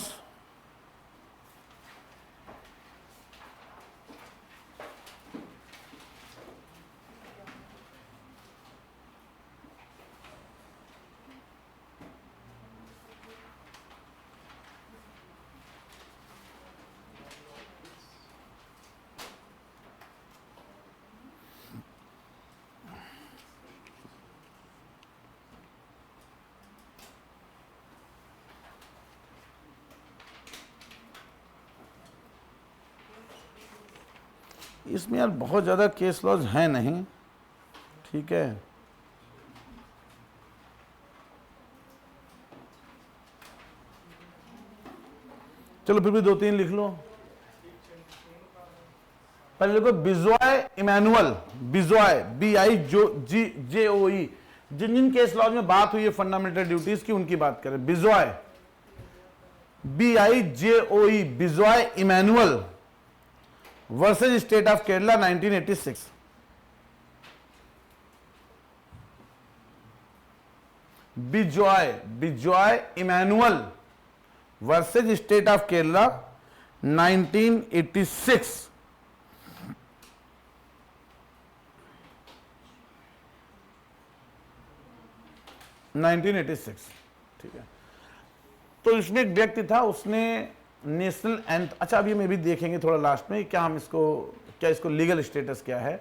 इसमें यार बहुत ज़्यादा केस लॉज हैं नहीं, ठीक है। चलो फिर भी 2-3 लिख लो। पहले लिखो बिजॉय इमैनुअल, बिजॉय BIJOE, जिन जिन केस लॉज में बात हुई है फंडामेंटल ड्यूटीज की उनकी बात करें। Bijoe BIJOE, Bijoe Emmanuel versus state of Kerala 1986। Bijoe Emmanuel versus state of Kerala 1986। ठीक है। तो इसमें एक व्यक्ति था, उसने नेशनल एंथ, अच्छा अभी हम भी देखेंगे थोड़ा लास्ट में क्या हम इसको, क्या इसको लीगल स्टेटस क्या है।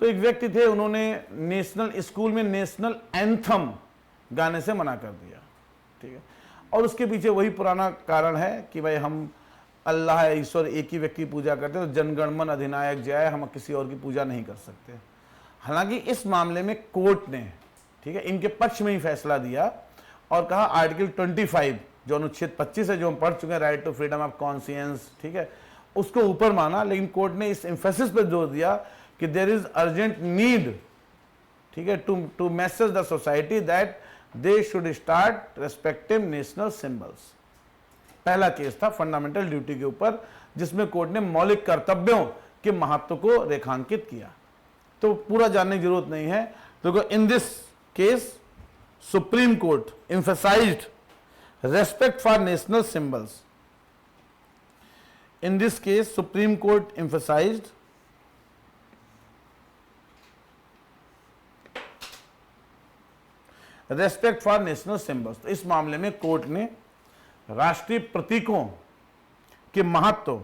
तो एक व्यक्ति थे, उन्होंने नेशनल स्कूल में नेशनल एंथम गाने से मना कर दिया, ठीक है। और उसके पीछे वही पुराना कारण है कि भाई हम अल्लाह ईश्वर एक ही व्यक्ति की पूजा करते हैं, तो जनगणमन अधिनायक जय, हम किसी और की पूजा नहीं कर सकते। हालांकि इस मामले में कोर्ट ने, ठीक है, इनके पक्ष में ही फैसला दिया और कहा आर्टिकल 25 जो अनुच्छेद 25 है, जो हम पढ़ चुके हैं, right to freedom of conscience, ठीक है, उसको ऊपर माना। लेकिन कोर्ट ने इस एम्फेसिस पर जोर दिया कि देयर इज अर्जेंट नीड, ठीक है, to message the society that they should start respecting national symbols. पहला केस था फंडामेंटल ड्यूटी के ऊपर, जिसमें कोर्ट ने मौलिक कर्तव्यों के महत्व को रेखांकित किया। तो पूरा जानने की जरूरत नहीं है। देखो, in this case Supreme Court emphasized respect for national symbols. In this case Supreme Court emphasized respect for national symbols. तो इस मामले में कोर्ट ने राष्ट्रीय प्रतीकों के महत्व,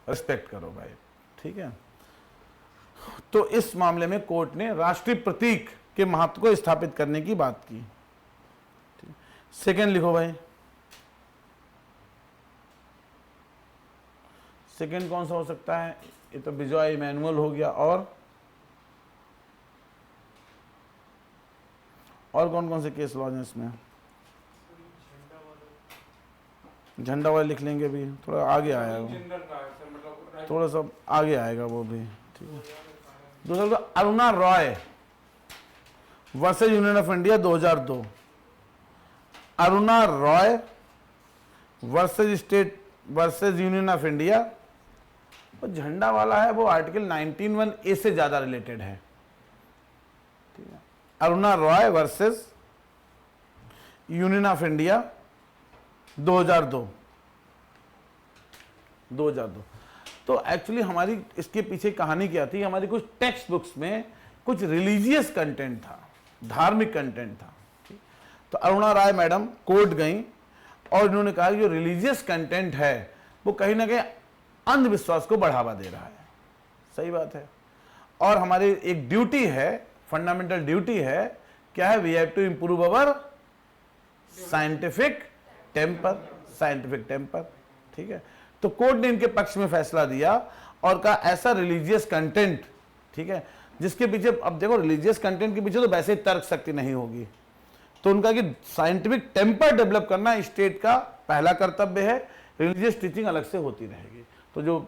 रिस्पेक्ट करो भाई, ठीक है। तो इस मामले में कोर्ट ने राष्ट्रीय प्रतीक के महत्व को स्थापित करने की बात की। सेकंड लिखो भाई, सेकंड कौन सा हो सकता है? ये तो बिजॉय इमैनुअल हो गया, और कौन कौन से केस लॉज हैं इसमें? झंडा वाले लिख लेंगे, भी थोड़ा आगे आया वो, थोड़ा सा आगे आएगा वो भी, ठीक है। दूसरा Aruna Roy versus union of India 2002। Aruna Roy versus union of India, वो झंडा वाला है, वो आर्टिकल 19(1)A से ज्यादा रिलेटेड है, ठीक है। Aruna Roy versus union of India 2002। तो एक्चुअली हमारी इसके पीछे कहानी क्या थी? हमारी कुछ टेक्स्ट बुक्स में कुछ रिलीजियस कंटेंट था, धार्मिक कंटेंट था, ठीक। तो अरुणा राय मैडम कोर्ट गई और इन्होंने कहा कि जो रिलीजियस कंटेंट है वो कहीं ना कहीं अंधविश्वास को बढ़ावा दे रहा है। सही बात है। और हमारी एक ड्यूटी है, फंडामेंटल ड्यूटी है, क्या है? We have to improve our scientific temper, ठीक है। तो कोर्ट ने इनके पक्ष में फैसला दिया और कहा ऐसा रिलीजियस कंटेंट, ठीक है, जिसके पीछे, अब देखो रिलीजियस कंटेंट के पीछे तो वैसे ही तर्क शक्ति नहीं होगी, तो उनका कि साइंटिफिक टेम्पर डेवलप करना स्टेट का पहला कर्तव्य है, रिलीजियस टीचिंग अलग से होती रहेगी। तो जो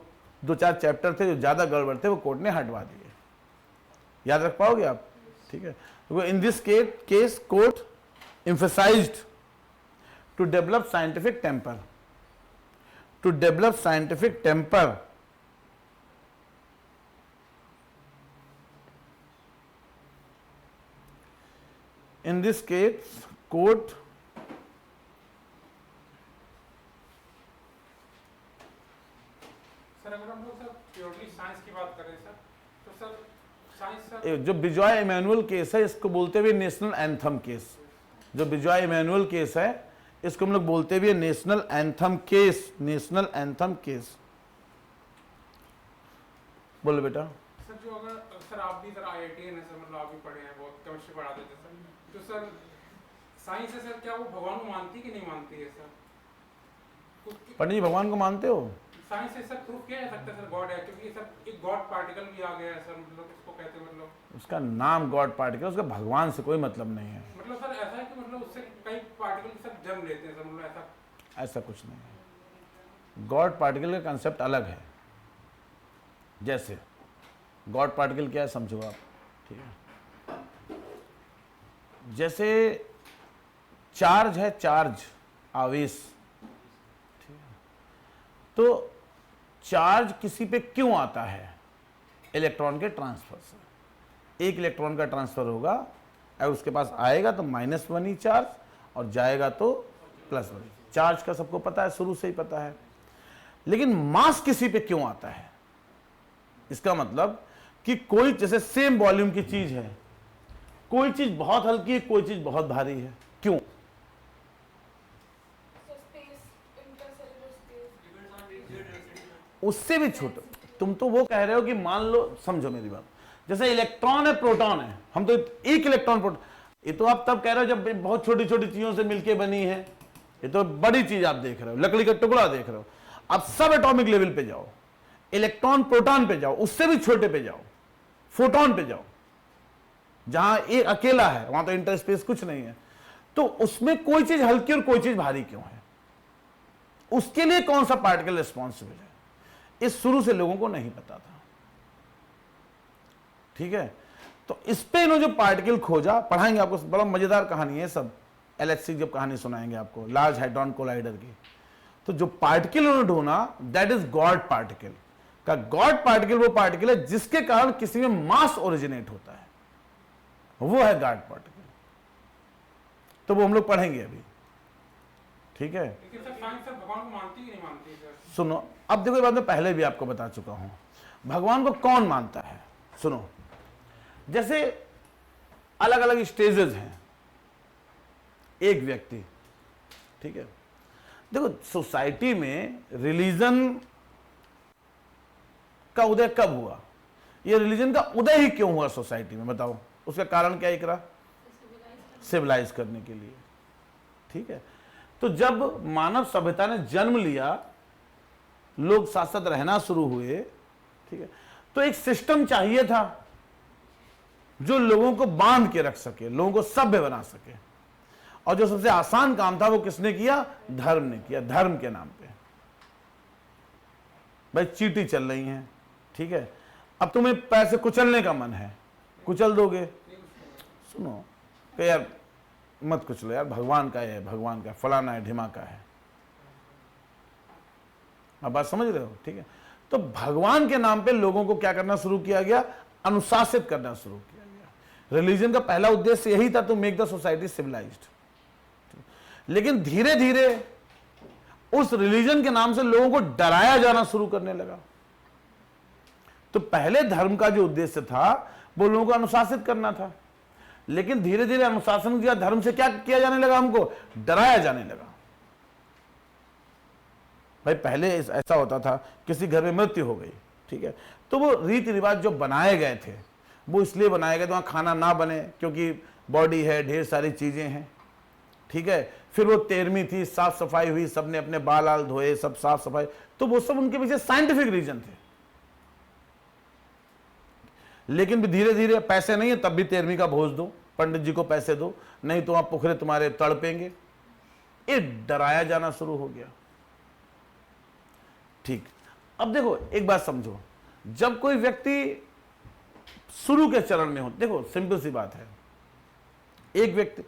2-4 चैप्टर थे जो ज्यादा गड़बड़ थे वो कोर्ट ने हटवा दिए। याद रख पाओगे आप, ठीक है। तो in this case court emphasized to develop scientific temper, in this case court sir अगर हम लोग सर प्योरली साइंस की बात करें सर, तो सर साइंस सर, जो बिजॉय इमैनुअल केस है इसको बोलते हुए नेशनल एंथम केस, जो बिजॉय इमैनुअल केस है इसको हम लोग बोलते हुए नेशनल एंथम केस। बोलो बेटा। सर जो अगर सर आप भी सर IITN है सर, मतलब आप भी पढ़े हैं, बहुत केमिस्ट्री पढ़ाते थे सर, जो सर साइंस है सर, क्या वो भगवान को मानती कि नहीं मानती है सर? पंडित जी भगवान को मानते हो? साइंस से सर प्रूफ किया जा सकता है सर गॉड है, क्योंकि सर एक गॉड पार्टिकल भी आ गया है सर, मतलब उसको कहते हैं, मतलब उसका नाम गॉड पार्टिकल, उसका भगवान से कोई मतलब नहीं है। मतलब सर ऐसा है कि मतलब उससे कई पार्टिकल सर जन्म लेते हैं सर, मतलब ऐसा कुछ नहीं है। गॉड पार्टिकल का कंसेप्ट अलग है। जैसे गॉड पार्टिकल क्या है समझो आप, ठीक है? जैसे चार्ज है, चार्ज आवेश, ठीक है? तो चार्ज किसी पे क्यों आता है? इलेक्ट्रॉन के ट्रांसफर से। एक इलेक्ट्रॉन का ट्रांसफर होगा, अगर उसके पास आएगा तो -1 चार्ज और जाएगा तो +1। चार्ज का सबको पता है, शुरू से ही पता है। लेकिन मास किसी पे क्यों आता है? इसका मतलब कि कोई जैसे सेम वॉल्यूम की चीज है, कोई चीज बहुत हल्की है, कोई चीज बहुत भारी है, क्यों? उससे भी छोटा। तुम तो वो कह रहे हो कि मान लो, समझो मेरी बात, जैसे इलेक्ट्रॉन है, प्रोटॉन है, हम तो एक इलेक्ट्रॉन प्रोटॉन, ये तो आप तब कह रहे हो जब बहुत छोटी छोटी चीजों से मिलके बनी है। ये तो बड़ी चीज आप देख रहे हो, लकड़ी का टुकड़ा देख रहे हो। अब सब एटॉमिक लेवल पे जाओ, इलेक्ट्रॉन प्रोटॉन पे जाओ, उससे भी छोटे पे जाओ, फोटोन पे जाओ, जहां एक अकेला है, वहां तो इंटरस्पेस कुछ नहीं है। तो उसमें कोई चीज हल्की और कोई चीज भारी क्यों है? उसके लिए कौन सा पार्टिकल रिस्पॉन्सिबल है? इस शुरू से लोगों को नहीं पता था, ठीक है? तो इस पे इन्होंने जो पार्टिकल खोजा, पढ़ाएंगे आपको, बड़ा मजेदार कहानी है सब। LHC जब कहानी सुनाएंगे आपको लार्ज हाइड्रॉन कोलाइडर की, तो जो पार्टिकल उन्होंने ढूंढा, दैट इज गॉड पार्टिकल। का गॉड पार्टिकल वो पार्टिकल है जिसके कारण किसी में मास ओरिजिनेट होता है, वो है गॉड पार्टिकल। तो वो हम लोग पढ़ेंगे अभी, ठीक है? लेकिन सर साइंस सर भगवान को मानती कि नहीं मानती सर? सुनो, अब देखो, ये बात मैं पहले भी आपको बता चुका हूं, भगवान को कौन मानता है। सुनो, जैसे अलग अलग स्टेजेस हैं एक व्यक्ति, ठीक है? देखो, सोसाइटी में रिलीजन का उदय कब हुआ? ये रिलीजन का उदय ही क्यों हुआ सोसाइटी में, बताओ? उसका कारण क्या इकरा? सिविलाइज करने के लिए, ठीक है? तो जब मानव सभ्यता ने जन्म लिया, लोग साथ साथ रहना शुरू हुए, ठीक है? तो एक सिस्टम चाहिए था जो लोगों को बांध के रख सके, लोगों को सभ्य बना सके। और जो सबसे आसान काम था वो किसने किया? धर्म ने किया। धर्म के नाम पे भाई चीटी चल रही हैं, ठीक है? अब तुम्हें पैसे कुचलने का मन है, कुचल दोगे? सुनो, तो यार मत कुचलो यार, भगवान का है, भगवान का फलाना है, ढिमाका है। आप बात समझ रहे हो, ठीक है? तो भगवान के नाम पे लोगों को क्या करना शुरू किया गया? अनुशासित करना शुरू किया गया। रिलीजन का पहला उद्देश्य यही था, to make the society civilised. लेकिन धीरे धीरे उस रिलीजन के नाम से लोगों को डराया जाना शुरू करने लगा। तो पहले धर्म का जो उद्देश्य था वो लोगों को अनुशासित करना था, लेकिन धीरे धीरे अनुशासन किया, धर्म से क्या किया जाने लगा? हमको डराया जाने लगा। भाई पहले ऐसा होता था, किसी घर में मृत्यु हो गई, ठीक है, तो वो रीति रिवाज जो बनाए गए थे वो इसलिए बनाए गए थे वहां खाना ना बने, क्योंकि बॉडी है, ढेर सारी चीजें हैं, ठीक है? फिर वो 13वीं थी, साफ सफाई हुई, सबने अपने बाल आल धोए, सब साफ सफाई, तो वो सब उनके पीछे साइंटिफिक रीजन थे। लेकिन भी धीरे धीरे पैसे नहीं है तब भी 13वीं का भोज दो, पंडित जी को पैसे दो, नहीं तो आप पुखरे तुम्हारे तड़पेंगे। ये डराया जाना शुरू हो गया, ठीक? अब देखो एक बात समझो, जब कोई व्यक्ति शुरू के चरण में हो, देखो सिंपल सी बात है, एक व्यक्ति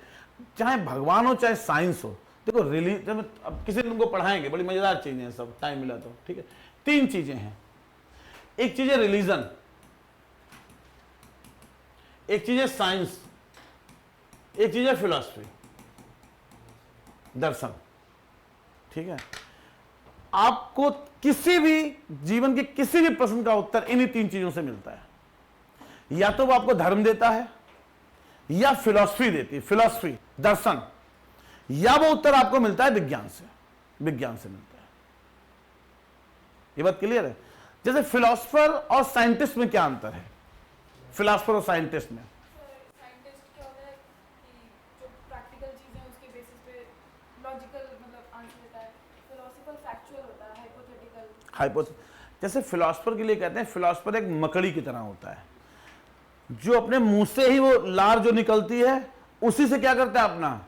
चाहे भगवान हो चाहे साइंस हो, देखो रिलीजन, अब किसी दिन को पढ़ाएंगे, बड़ी मजेदार चीजें हैं सब, टाइम मिला तो, ठीक है? 3 चीजें हैं। एक चीज है रिलीजन, एक चीज है साइंस, एक चीज है फिलॉसफी, दर्शन, ठीक है? आपको किसी भी जीवन के किसी भी प्रश्न का उत्तर इन्हीं 3 चीजों से मिलता है। या तो वो आपको धर्म देता है, या फिलॉसफी देती है, फिलॉसफी दर्शन, या वो उत्तर आपको मिलता है विज्ञान से, विज्ञान से मिलता है। ये बात क्लियर है? जैसे फिलॉसफर और साइंटिस्ट में क्या अंतर है? फिलॉसफर और साइंटिस्ट में साइंटिस्ट क्या होता है कि फैक्चुअल होता है, हाइपोथेटिकल। हाइपो जैसे फिलोसफर के लिए कहते हैं, फिलोसफर एक मकड़ी की तरह होता है, जो अपने मुंह से ही वो लार जो निकलती है उसी से क्या करता है, अपना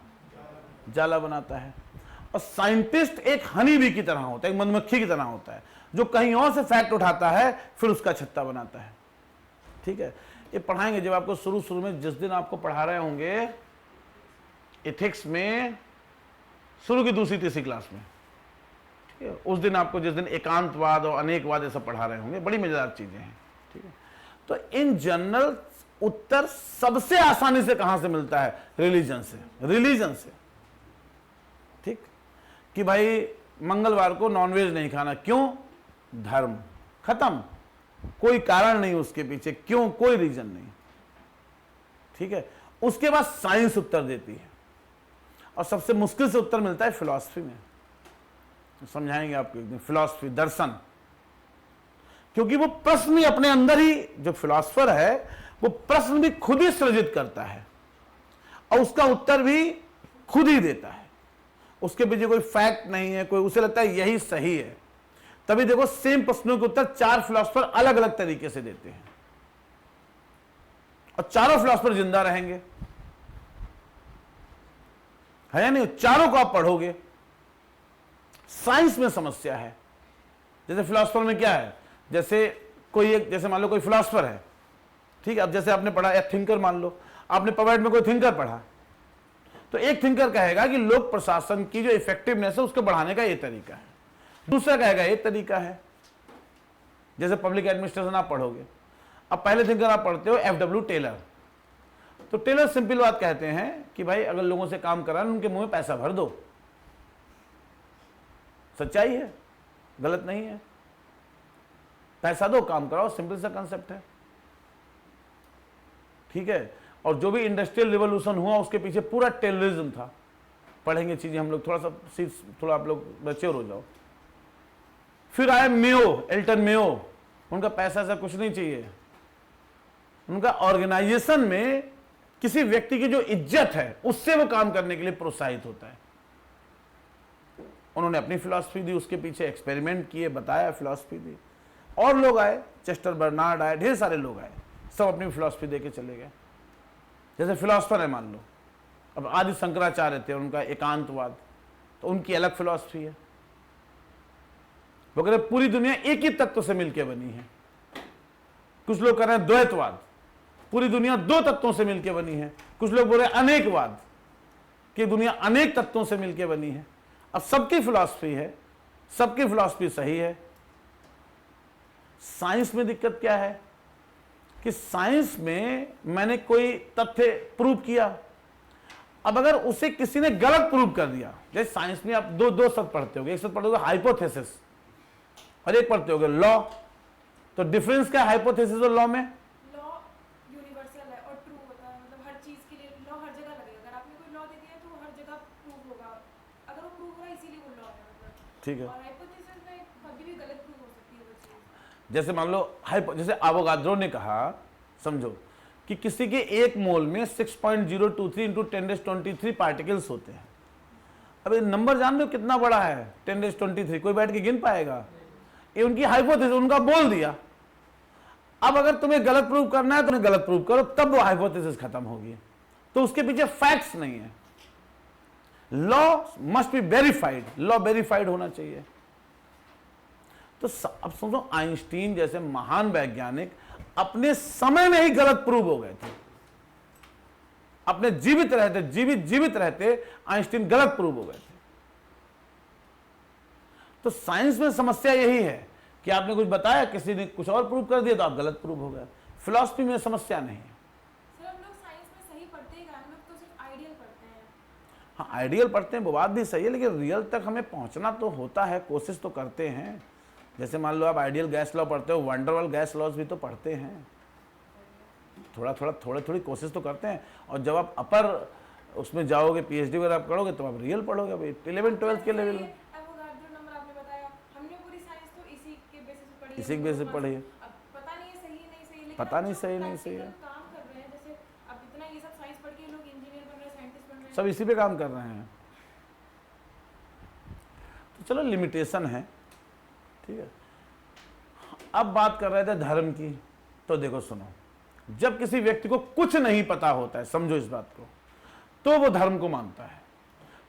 जाला बनाता है। और साइंटिस्ट एक हनी बी की तरह होता है, एक मधुमक्खी की तरह होता है, जो कहीं और से फैक्ट उठाता है फिर उसका छत्ता बनाता है। ठीक है, ये पढ़ाएंगे जब आपको शुरू में, जिस दिन आपको पढ़ा रहे होंगे एथिक्स में शुरू की दूसरी तीसरी क्लास में, ठीक है, उस दिन आपको, जिस दिन एकांतवाद और अनेकवाद ये सब पढ़ा रहे होंगे, बड़ी मजेदार चीजें हैं। ठीक है, तो इन जनरल उत्तर सबसे आसानी से कहां से मिलता है, रिलीजन से। रिलीजन से, ठीक, कि भाई मंगलवार को नॉनवेज नहीं खाना, क्यों, धर्म, खत्म, कोई कारण नहीं उसके पीछे, क्यों, कोई रीजन नहीं। ठीक है, उसके बाद साइंस उत्तर देती है, और सबसे मुश्किल से उत्तर मिलता है फिलॉसफी में। समझाएंगे आपको एक दिन, फिलॉसफी, दर्शन, क्योंकि वो प्रश्न भी अपने अंदर ही, जो फिलॉसफर है वो प्रश्न भी खुद ही सृजित करता है और उसका उत्तर भी खुद ही देता है, उसके पीछे कोई फैक्ट नहीं है, कोई उसे लगता है यही सही है। तभी देखो सेम प्रश्नों के उत्तर चार फिलॉसफर अलग अलग तरीके से देते हैं, और चारों फिलॉसफर जिंदा रहेंगे, है या नहीं, चारों को आप पढ़ोगे। साइंस में समस्या है, जैसे फिलॉसफर में क्या है, जैसे कोई एक, जैसे मान लो कोई फिलॉसफर है, ठीक है, अब जैसे आपने पढ़ा एक थिंकर, मान लो आपने पवेट में कोई थिंकर पढ़ा, तो एक थिंकर कहेगा कि लोक प्रशासन की जो इफेक्टिवनेस है उसको बढ़ाने का ये तरीका है, दूसरा कहेगा ये तरीका है। जैसे पब्लिक एडमिनिस्ट्रेशन आप पढ़ोगे, अब पहले थिंकर आप पढ़ते हो FW टेलर, तो टेलर सिंपल बात कहते हैं कि भाई अगर लोगों से काम कराना, उनके मुंह में पैसा भर दो, सच्चाई है, गलत नहीं है, पैसा दो, काम कराओ, सिंपल सा कंसेप्ट है। ठीक है, और जो भी इंडस्ट्रियल रिवॉल्यूशन हुआ उसके पीछे पूरा टेररिज्म था। पढ़ेंगे चीजें हम लोग, थोड़ा सा थोड़ा आप लोग मैच्योर हो जाओ। फिर आए मेयो, एल्टन मेयो, उनका पैसा से कुछ नहीं चाहिए, उनका ऑर्गेनाइजेशन में किसी व्यक्ति की जो इज्जत है उससे वो काम करने के लिए प्रोत्साहित होता है। उन्होंने अपनी फिलॉसफी दी, उसके पीछे एक्सपेरिमेंट किए, बताया, फिलॉसफी दी। और लोग आए, चेस्टर बर्नार्ड आए, ढेर सारे लोग आए, सब अपनी फिलॉसफी दे के चले गए। जैसे फिलॉसफर है मान लो, अब आदि शंकराचार्य थे, उनका एकांतवाद, तो उनकी अलग फिलॉसफी है। वो कहते पूरी दुनिया एक ही तत्व से मिलकर बनी है। कुछ लोग कह रहे हैं द्वैतवाद, पूरी दुनिया दो तत्वों से मिलकर बनी है। कुछ लोग बोल रहे हैं अनेकवाद, कि दुनिया अनेक तत्वों से मिलकर बनी है। अब सबकी फिलॉसफी है, सबकी फिलॉसफी सही है। साइंस में दिक्कत क्या है कि साइंस में मैंने कोई तथ्य प्रूव किया, अब अगर उसे किसी ने गलत प्रूव कर दिया, जैसे साइंस में आप दो शब्द पढ़ते होगे, एक शब्द पढ़ते होगे हाइपोथेसिस और एक पढ़ते होगे लॉ। तो डिफरेंस क्या है हाइपोथेसिस और लॉ में? लॉ यूनिवर्सल है और ट्रू होता है, मतलब हर चीज के लिए लॉ हर जगह लगेगा। अगर आपने कोई लॉ दे दिया तो वो हर जगह प्रूव होगा, अगर वो प्रूव हो रहा है इसीलिए वो लॉ है, मतलब। ठीक है, और हाइपोथेसिस में कभी भी गलत प्रूव हो सकती है वो चीज। जैसे मान लो जैसे एवोगाड्रो ने कहा, समझो कि किसी के एक मोल में 6.023 × 10⁻23 पार्टिकल्स होते हैं। अब ये नंबर जान लो कितना बड़ा है, 10⁻23, कोई बैठ के गिन पाएगा? ये उनकी हाइपोथेसिस, उनका बोल दिया। अब अगर तुम्हें गलत प्रूव करना है तो गलत प्रूव करो, तब वो हाइपोथेसिस खत्म होगी। तो उसके पीछे फैक्ट्स नहीं है। Law must be verified, law verified होना चाहिए। तो अब समझो आइंस्टीन जैसे महान वैज्ञानिक अपने समय में ही गलत प्रूव हो गए थे। अपने जीवित रहते आइंस्टीन गलत प्रूव हो गए थे। तो साइंस में समस्या यही है कि आपने कुछ बताया, किसी ने कुछ और प्रूव कर दिया तो आप गलत प्रूव हो गए। फिलॉसफी में समस्या नहीं है। सर हम लोग साइंस में सही पढ़ते ही, हम लोग तो सिर्फ आइडियल पढ़ते हैं। हाँ आइडियल पढ़ते हैं, वो बात भी सही है, लेकिन रियल तक हमें पहुंचना तो होता है, कोशिश तो करते हैं। जैसे मान लो आप आइडियल गैस लॉ पढ़ते हो, वंडरवल गैस लॉज भी तो पढ़ते हैं, थोड़ी कोशिश तो करते हैं। और जब आप अपर उसमें जाओगे, PhD वगैरह आप करोगे तो आप रियल पढ़ोगे। अभी 11th-12th के लेवल में एवोगाड्रो नंबर आपने बताया, हमने पूरी साइंस तो इसी के बेसिस पे पढ़ी है। इसी के बेसिस पे पढ़ी है। अब पता नहीं है सही नहीं सही, लेकिन पता अब नहीं जो सही नहीं सही है। practical काम कर रहे हैं, जैसे अब इतना ये सब साइंस पढ़ के लोग इंजीनियर बन रहे हैं, साइंटिस्ट बन रहे हैं। सब इसी पे काम कर रहे हैं। तो तो चलो लिमिटेशन है, ठीक है। अब बात कर रहे थे धर्म की, तो देखो सुनो, जब किसी व्यक्ति को कुछ नहीं पता होता है, समझो इस बात को, तो वो धर्म को मानता है।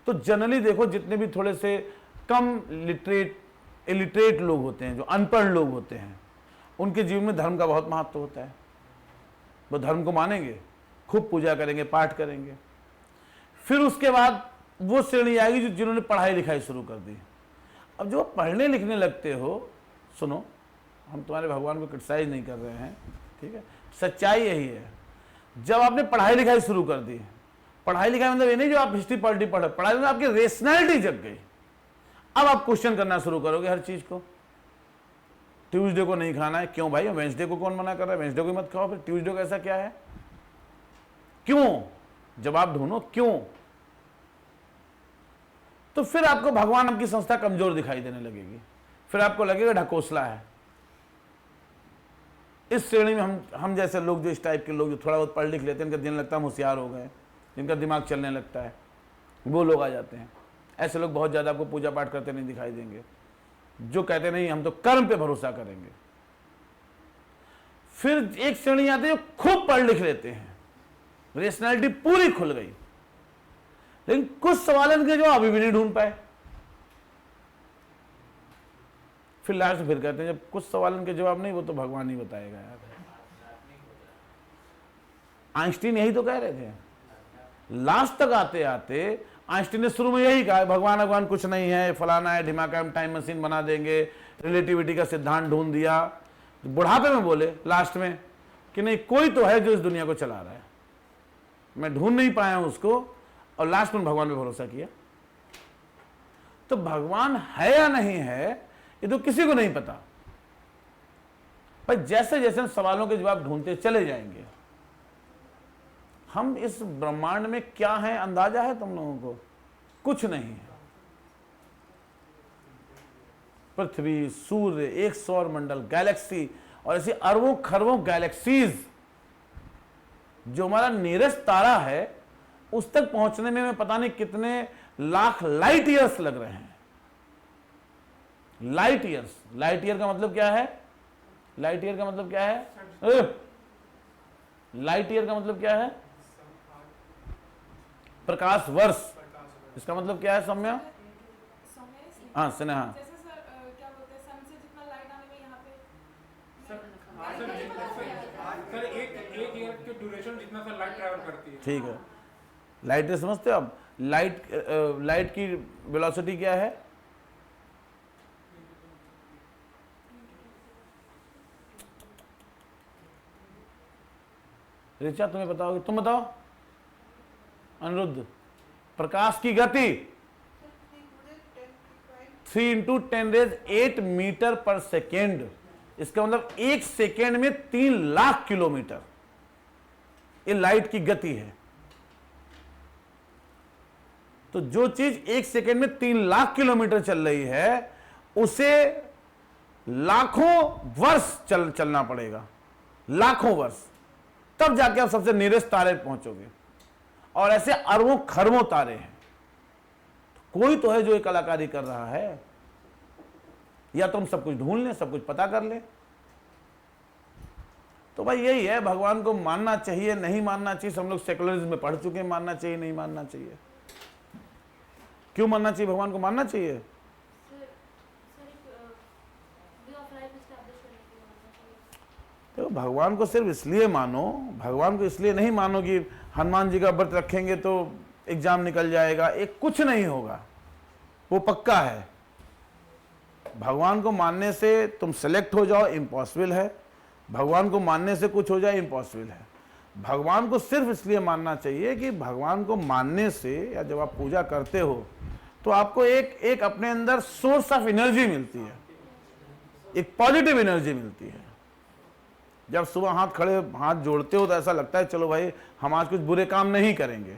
तो जनरली देखो, जितने भी थोड़े से कम इलिटरेट लोग होते हैं, जो अनपढ़ लोग होते हैं, उनके जीवन में धर्म का बहुत महत्व होता है। वो धर्म को मानेंगे, खूब पूजा करेंगे, पाठ करेंगे। फिर उसके बाद वो श्रेणी आएगी जिन्होंने पढ़ाई लिखाई शुरू कर दी। अब जो पढ़ने लिखने लगते हो, सुनो, हम तुम्हारे भगवान को क्रिटिसाइज नहीं कर रहे हैं, ठीक है, सच्चाई यही है। जब आपने पढ़ाई लिखाई शुरू कर दी, पढ़ाई लिखाई मतलब ये नहीं जो आप हिस्ट्री पॉलिटी पढ़, पढ़ाई मतलब आपकी रेशनैलिटी जग गई। अब आप क्वेश्चन करना शुरू करोगे हर चीज को। ट्यूसडे को नहीं खाना है, क्यों भाई? वेंसडे को कौन मना कर रहा है? वेंसडे को मत खाओ, फिर ट्यूसडे को ऐसा क्या है? क्यों? जवाब ढूंढो, क्यों? तो फिर आपको भगवान आपकी संस्था कमजोर दिखाई देने लगेगी, फिर आपको लगेगा ढकोसला है। इस श्रेणी में हम जैसे लोग, जो इस टाइप के लोग जो थोड़ा बहुत पढ़ लिख लेते हैं, इनका दिन लगता है हम होशियार हो गए, जिनका दिमाग चलने लगता है, वो लोग आ जाते हैं। ऐसे लोग बहुत ज़्यादा आपको पूजा पाठ करते नहीं दिखाई देंगे, जो कहते नहीं हम तो कर्म पे भरोसा करेंगे। फिर एक श्रेणी आती है जो खूब पढ़ लिख लेते हैं, रेशनैलिटी पूरी खुल गई, लेकिन कुछ सवालों के जो अभी भी नहीं ढूंढ पाए। फिर लास्ट फिर कहते हैं जब कुछ सवालों के जवाब नहीं, वो तो भगवान ही बताएगा यार। आइंस्टीन यही तो कह रहे थे। लास्ट तक आते आते आइंस्टीन ने शुरू में यही कहा, भगवान कुछ नहीं है, फलाना है, ढिमाका, हम टाइम मशीन बना देंगे, रिलेटिविटी का सिद्धांत ढूंढ दिया। बुढ़ापे में बोले लास्ट में कि नहीं, कोई तो है जो इस दुनिया को चला रहा है, मैं ढूंढ नहीं पाया हूं उसको, और लास्ट में भगवान पे भरोसा किया। तो भगवान है या नहीं है ये तो किसी को नहीं पता, पर जैसे जैसे हम सवालों के जवाब ढूंढते चले जाएंगे। हम इस ब्रह्मांड में क्या है अंदाजा है तुम लोगों को? कुछ नहीं है। पृथ्वी, सूर्य, एक सौर मंडल, गैलेक्सी, और ऐसी अरबों खरबों गैलेक्सीज, जो हमारा नियरेस्ट तारा है उस तक पहुंचने में पता नहीं कितने लाख लाइट ईयर्स लग रहे हैं। लाइट ईयर्स, लाइट ईयर का मतलब क्या है? लाइट ईयर का मतलब क्या है? लाइट ईयर का मतलब क्या है? प्रकाश वर्ष। इसका मतलब क्या है सौम्या? हाँ स्नेहा। जैसे सर क्या बोलते हैं, सन से जितना लाइट आने में यहाँ पे सर एक ईयर की ड्यूरेशन जितना सर लाइट ट्रैवल करती है। ठीक है, लाइट समझते हो आप? लाइट की वेलोसिटी क्या है? ऋचा तुम्हें बताओगे? तुम बताओ अनिरुद्ध। प्रकाश की गति 3 × 10⁸ मीटर पर सेकेंड। इसका मतलब एक सेकेंड में 3 लाख किलोमीटर ये लाइट की गति है। तो जो चीज एक सेकेंड में 3 लाख किलोमीटर चल रही है, उसे लाखों वर्ष चलना पड़ेगा, लाखों वर्ष, तब जाके आप सबसे नियरेस्ट तारे पहुंचोगे। और ऐसे अरबों खरबों तारे हैं। तो कोई तो है जो ये कलाकारी कर रहा है। या तुम सब कुछ ढूंढ लें, सब कुछ पता कर लें। तो भाई यही है, भगवान को मानना चाहिए नहीं मानना चाहिए, हम लोग सेकुलरिज्म में पढ़ चुके हैं, मानना चाहिए नहीं मानना चाहिए। क्यों मानना चाहिए? भगवान को मानना चाहिए। तो भगवान को सिर्फ इसलिए मानो, भगवान को इसलिए नहीं मानो कि हनुमान जी का व्रत रखेंगे तो एग्जाम निकल जाएगा, एक कुछ नहीं होगा, वो पक्का है। भगवान को मानने से तुम सेलेक्ट हो जाओ, इम्पॉसिबल है। भगवान को मानने से कुछ हो जाए, इम्पॉसिबल है। भगवान को सिर्फ इसलिए मानना चाहिए कि भगवान को मानने से, या जब आप पूजा करते हो तो आपको एक अपने अंदर सोर्स ऑफ एनर्जी मिलती है, एक पॉजिटिव एनर्जी मिलती है। जब सुबह हाथ जोड़ते हो तो ऐसा लगता है चलो भाई हम आज कुछ बुरे काम नहीं करेंगे,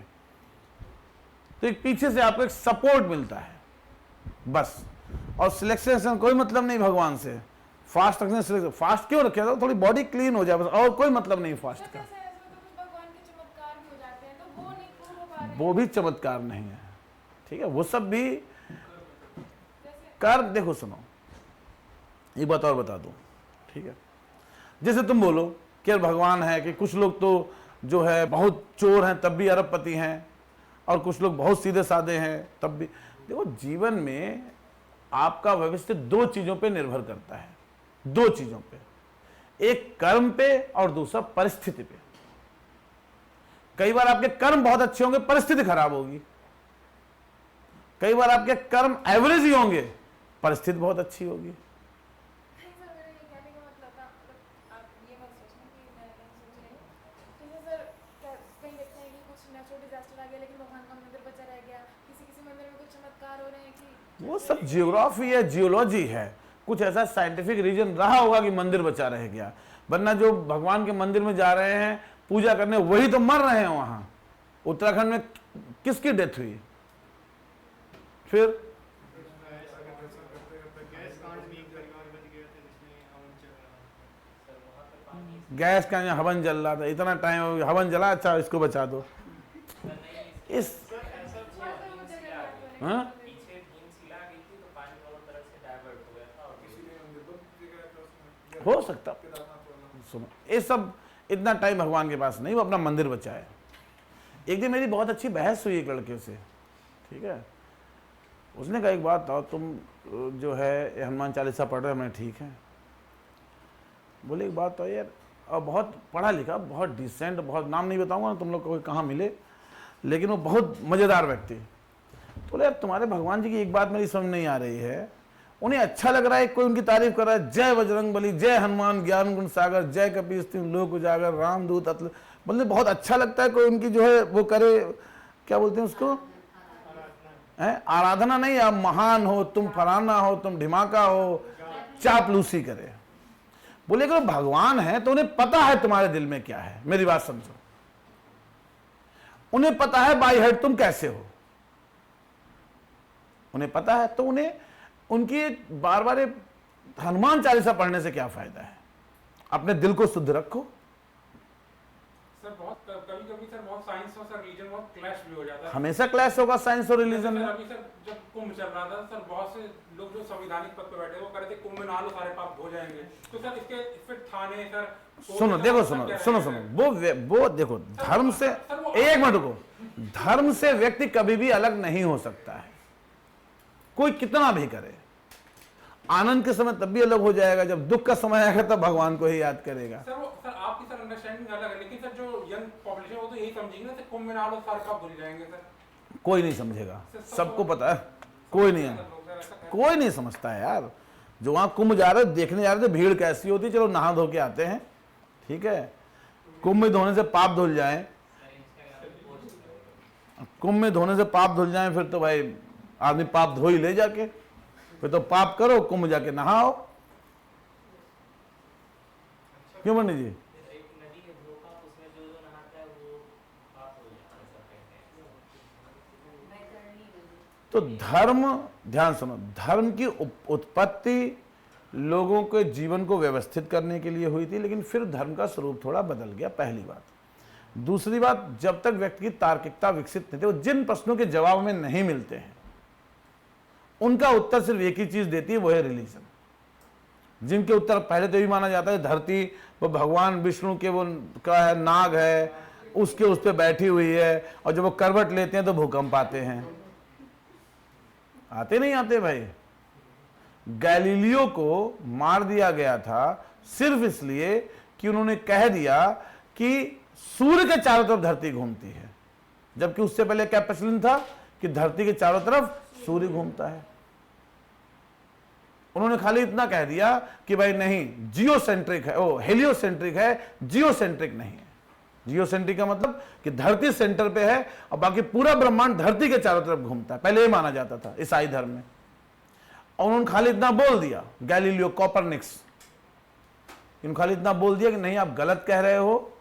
तो एक पीछे से आपको एक सपोर्ट मिलता है बस। और सिलेक्शन से कोई मतलब नहीं भगवान से। फास्ट रखने से, फास्ट क्यों रखे? तो थोड़ी बॉडी क्लीन हो जाए बस, और कोई मतलब नहीं फास्ट का। भगवान के चमत्कार भी हो जाते हैं, तो वो नहीं पूर्ण हो पा रहे। वो भी चमत्कार नहीं है, ठीक है, वो सब भी। जैसे कर्म, देखो सुनो, एक बात और बता दूं, ठीक है, जैसे तुम बोलो कि यार भगवान है, कि कुछ लोग तो जो है बहुत चोर हैं तब भी अरबपति हैं, और कुछ लोग बहुत सीधे साधे हैं तब भी। देखो जीवन में आपका भविष्य दो चीजों पे निर्भर करता है, दो चीजों पे, एक कर्म पे और दूसरा परिस्थिति पे। कई बार आपके कर्म बहुत अच्छे होंगे, परिस्थिति खराब होगी। कई बार आपके कर्म एवरेज ही होंगे, परिस्थिति बहुत अच्छी होगी। नहीं सर, मेरा ये कहने का मतलब था, मतलब आप ये मत सोचना कि मैं नहीं सोच रही हूँ। जैसे सर कहीं देखते हैं कि कुछ नेचुरल डिजास्टर आ गया लेकिन भगवान का मंदिर बचा रह गया, किसी मंदिर में कुछ चमत्कार हो रहे हैं कि वो सब जियोग्राफी है, जियोलॉजी है, कुछ ऐसा साइंटिफिक रीजन रहा होगा कि मंदिर बचा रह गया, वरना जो भगवान के मंदिर में जा रहे हैं पूजा करने, वही तो मर रहे हैं वहां। उत्तराखंड में किसकी डेथ हुई? फिर गैस का यहाँ हवन जल रहा था, इतना टाइम हवन जला, अच्छा इसको बचा दो। इस हाँ? हो सकता, सुनो, ये सब इतना टाइम भगवान के पास नहीं, वो अपना मंदिर बचाए। एक दिन मेरी बहुत अच्छी बहस हुई एक लड़के से, ठीक है, उसने कहा एक बात आओ, तुम जो है हनुमान चालीसा पढ़ रहे हो, मैं ठीक है, बोले एक बात तो यार, और बहुत पढ़ा लिखा, बहुत डिसेंट, बहुत नाम नहीं बताऊंगा तुम लोग को कहाँ मिले, लेकिन वो बहुत मजेदार व्यक्ति। तो बोले यार तुम्हारे भगवान जी की एक बात मेरी समझ नहीं आ रही है, उन्हें अच्छा लग रहा है कोई उनकी तारीफ कर रहा है, जय बजरंग बली, जय हनुमान ज्ञान गुण सागर, जय कपीस तिहुँ लोक उजागर, रामदूत अतुल, मतलब बहुत अच्छा लगता है कोई उनकी जो है वो करे, क्या बोलते हैं उसको, आराधना नहीं, आप महान हो, तुम फलाना हो, तुम ढिमाका हो, चापलूसी करे। बोले अगर भगवान है तो उन्हें पता है तुम्हारे दिल में क्या है, मेरी बात समझो, उन्हें पता है बाई हार्ट तुम कैसे हो, उन्हें पता है, तो उन्हें उनकी बार बार हनुमान चालीसा पढ़ने से क्या फायदा है? अपने दिल को शुद्ध रखो। सर बहुत कभी कभी सर बहुत साइंस और सर रिलीजन बहुत क्लैश भी हो जाता है। हमें क्लैश होगा साइंस और रिलीजन में। अभी सर जब कुंभ चल रहा था सर, बहुत से लोग जो संवैधानिक पद पर बैठे वो कह रहे थे कुंभ में नहा लो सारे पाप हो जाएंगे, तो सर इसके फिर थाने सर सुनो, देखो सुनो, वो देखो, धर्म से, एक मिनट को, धर्म से व्यक्ति कभी भी अलग नहीं हो सकता है, कोई कितना भी करे। आनंद के समय तब भी अलग हो जाएगा, जब दुख का समय आएगा तब भगवान को ही याद करेगा। सर वो सर आपकी सर अंडरस्टैंडिंग अलग है, लेकिन सर जो यंग पॉपुलेशन वो तो यही समझेंगे ना, सर कुंभ में नहा लो सारे पाप धुल जाएंगे। सर कोई नहीं समझेगा, सबको पता है, कोई नहीं समझता है यार। जो वहां कुंभ जा रहे देखने जा रहे थे भीड़ कैसी होती, चलो नहा धो के आते हैं, ठीक है, कुंभ में धोने से पाप धुल जाए, कुंभ में धोने से पाप धुल जाए, फिर तो भाई आदमी पाप धो ही ले जाके, फिर तो पाप करो, कुंभ जाके नहाओ। क्यों बनी जी? तो धर्म, ध्यान सुनो, धर्म की उत्पत्ति लोगों के जीवन को व्यवस्थित करने के लिए हुई थी, लेकिन फिर धर्म का स्वरूप थोड़ा बदल गया, पहली बात। दूसरी बात, जब तक व्यक्ति की तार्किकता विकसित नहीं थी, वो जिन प्रश्नों के जवाब में नहीं मिलते हैं उनका उत्तर सिर्फ एक ही चीज देती है, वो है रिलीजन। जिनके उत्तर पहले तो भी माना जाता है धरती वो भगवान विष्णु के वो का है, नाग है, उसके उस पर बैठी हुई है, और जब वो करवट लेते हैं तो भूकंप आते हैं। आते नहीं आते भाई? गैलीलियो को मार दिया गया था सिर्फ इसलिए कि उन्होंने कह दिया कि सूर्य के चारों तरफ धरती घूमती है, जबकि उससे पहले क्या प्रचलन था कि धरती के चारों तरफ सूर्य घूमता है। उन्होंने खाली इतना कह दिया कि भाई नहीं, जियोसेंट्रिक है, ओ हेलियोसेंट्रिक है, जियोसेंट्रिक नहीं है। जियोसेंट्रिक का मतलब कि धरती सेंटर पे है और बाकी पूरा ब्रह्मांड धरती के चारों तरफ घूमता है, पहले ये माना जाता था ईसाई धर्म में। और उन्होंने खाली इतना बोल दिया, गैलीलियो, कोपरनिकस, इन्होंने खाली इतना बोल दिया कि नहीं आप गलत कह रहे हो,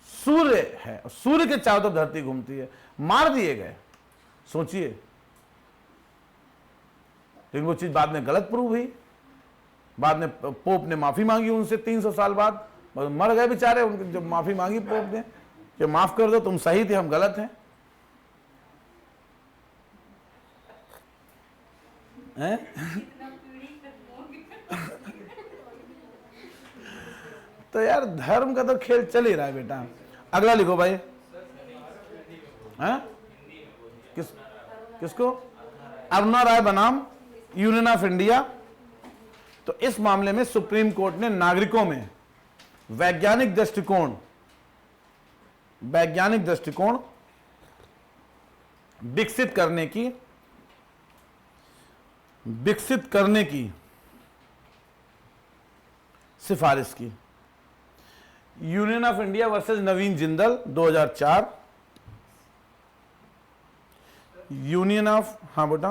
सूर्य है, सूर्य के चारों तरफ धरती घूमती है। मार दिए गए, सोचिए। लेकिन वो चीज बाद में गलत प्रूव हुई, बाद में पोप ने माफी मांगी उनसे 300 साल बाद, मर गए बेचारे, उनकी जब माफी मांगी पोप ने कि माफ कर दो, तुम सही थे, हम गलत हैं। हैं? तो यार धर्म का तो खेल चल ही रहा है बेटा। अगला लिखो भाई। हैं? किसको? अरुणा राय बनाम यूनियन ऑफ इंडिया। तो इस मामले में सुप्रीम कोर्ट ने नागरिकों में वैज्ञानिक दृष्टिकोण विकसित करने की सिफारिश की। Union of India versus Naveen Jindal 2004। Union of, हाँ बेटा,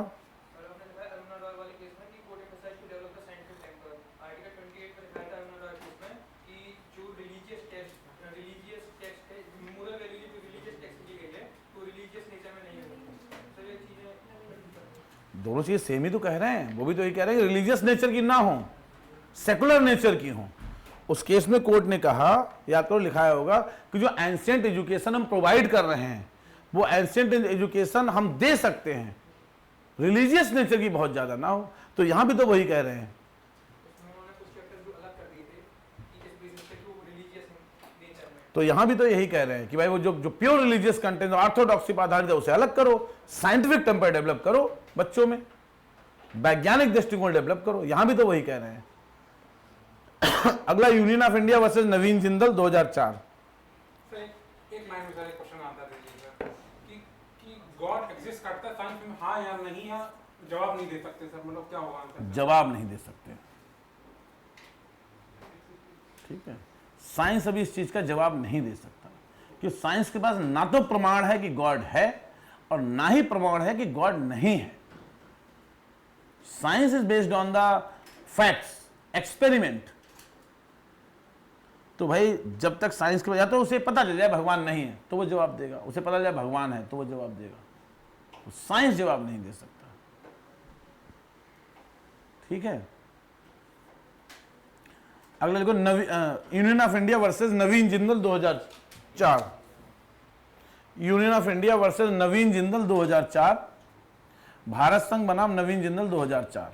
दोनों चीज सेम ही तो कह रहे हैं। वो भी तो ये कह रहे हैं रिलीजियस नेचर की ना हो, सेकुलर नेचर की हो। उस केस में कोर्ट ने कहा, या तो लिखाया होगा कि जो एंशिएंट एजुकेशन हम प्रोवाइड कर रहे हैं वो एंशिएंट एजुकेशन हम दे सकते हैं, रिलीजियस नेचर की बहुत ज्यादा ना हो। तो यहां भी तो वही कह रहे हैं। तो यहां भी तो यही कह रहे हैं कि भाई वो जो प्योर रिलीजियस कंटेंट ऑर्थोडॉक्सी पर आधारित है उसे अलग करो, साइंटिफिक टेम्पर डेवलप करो, बच्चों में वैज्ञानिक दृष्टिकोण डेवलप करो। यहां भी तो वही कह रहे हैं। अगला union of India versus Naveen Jindal 2004। एक लाइन में एक क्वेश्चन आता है कि गॉड एग्जिस्ट करता है साइंस में, हाँ या नहीं, या जवाब नहीं दे सकते सर, मतलब क्या होगा आंसर? जवाब नहीं दे सकते, ठीक है। साइंस अभी इस चीज का जवाब नहीं दे सकता कि साइंस के पास ना तो प्रमाण है कि गॉड है और ना ही प्रमाण है कि गॉड नहीं है। Science is based on the facts, experiment. तो भाई जब तक साइंस के, या तो उसे पता चल जाए भगवान नहीं है तो वो जवाब देगा, उसे पता चल जाए भगवान है तो वो जवाब देगा। तो साइंस जवाब नहीं दे सकता, ठीक है। अगला देखो, union of India versus Naveen Jindal 2004। Union of India versus Naveen Jindal 2004। Bharat संघ बनाम नवीन जिंदल 2004।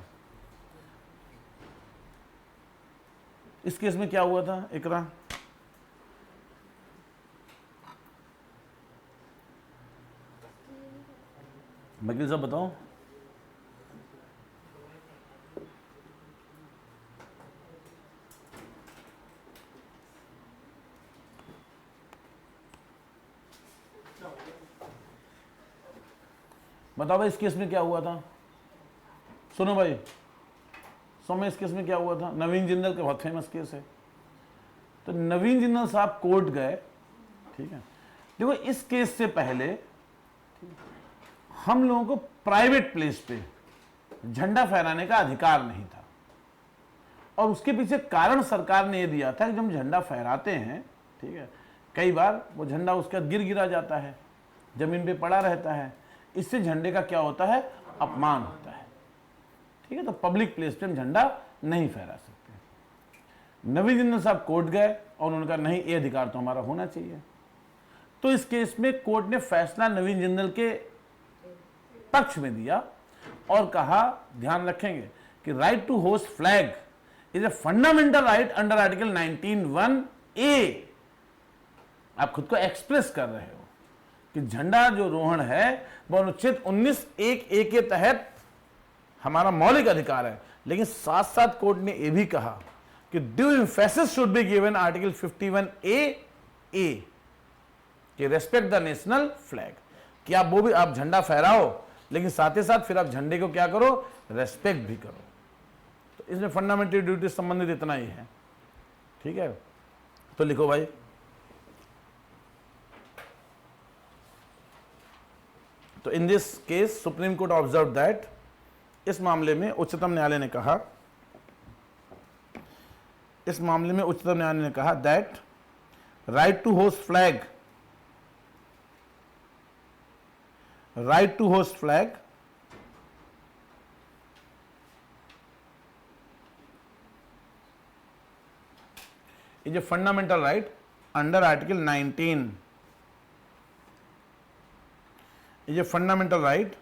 इस केस में क्या हुआ था इकरा? वकील साहब बताओ। बताओ भाई इस केस में क्या हुआ था? सुनो भाई, समय इस केस में क्या हुआ था? नवीन जिंदल का बहुत फेमस केस है। तो नवीन जिंदल साहब कोर्ट गए, ठीक है। देखो इस केस से पहले हम लोगों को प्राइवेट प्लेस पे झंडा फहराने का अधिकार नहीं था, और उसके पीछे कारण सरकार ने यह दिया था कि जब हम झंडा फहराते हैं, ठीक है, कई बार वो झंडा उसका गिरा जाता है, जमीन पे पड़ा रहता है, इससे झंडे का क्या होता है? अपमान होता है, ठीक है। तो पब्लिक प्लेस पे हम झंडा नहीं फहरा सकते। नवीन जिंदल साहब कोर्ट गए और उन्होंने कहा नहीं, ये अधिकार तो हमारा होना चाहिए। तो इस केस में कोर्ट ने फैसला नवीन जिंदल के पक्ष में दिया और कहा, ध्यान रखेंगे कि right to hoist flag is a fundamental right under article 19(1)(a। आप खुद को एक्सप्रेस कर रहे हो कि झंडा जो रोहण है वह अनुच्छेद 19(1)(a) के तहत हमारा मौलिक अधिकार है। लेकिन साथ साथ कोर्ट ने यह भी कहा कि due emphasis should be given article 51(a)(a) कि रेस्पेक्ट द नेशनल फ्लैग, कि आप वो भी आप झंडा फहराओ लेकिन साथ ही साथ फिर आप झंडे को क्या करो? रेस्पेक्ट भी करो। तो इसमें फंडामेंटल ड्यूटी संबंधित इतना ही है, ठीक है। तो लिखो भाई, तो in this case supreme court observe that, इस मामले में उच्चतम न्यायालय ने कहा, इस मामले में उच्चतम न्यायालय ने कहा that right to hoist flag, right to hoist flag is a fundamental right under article 19, is a fundamental right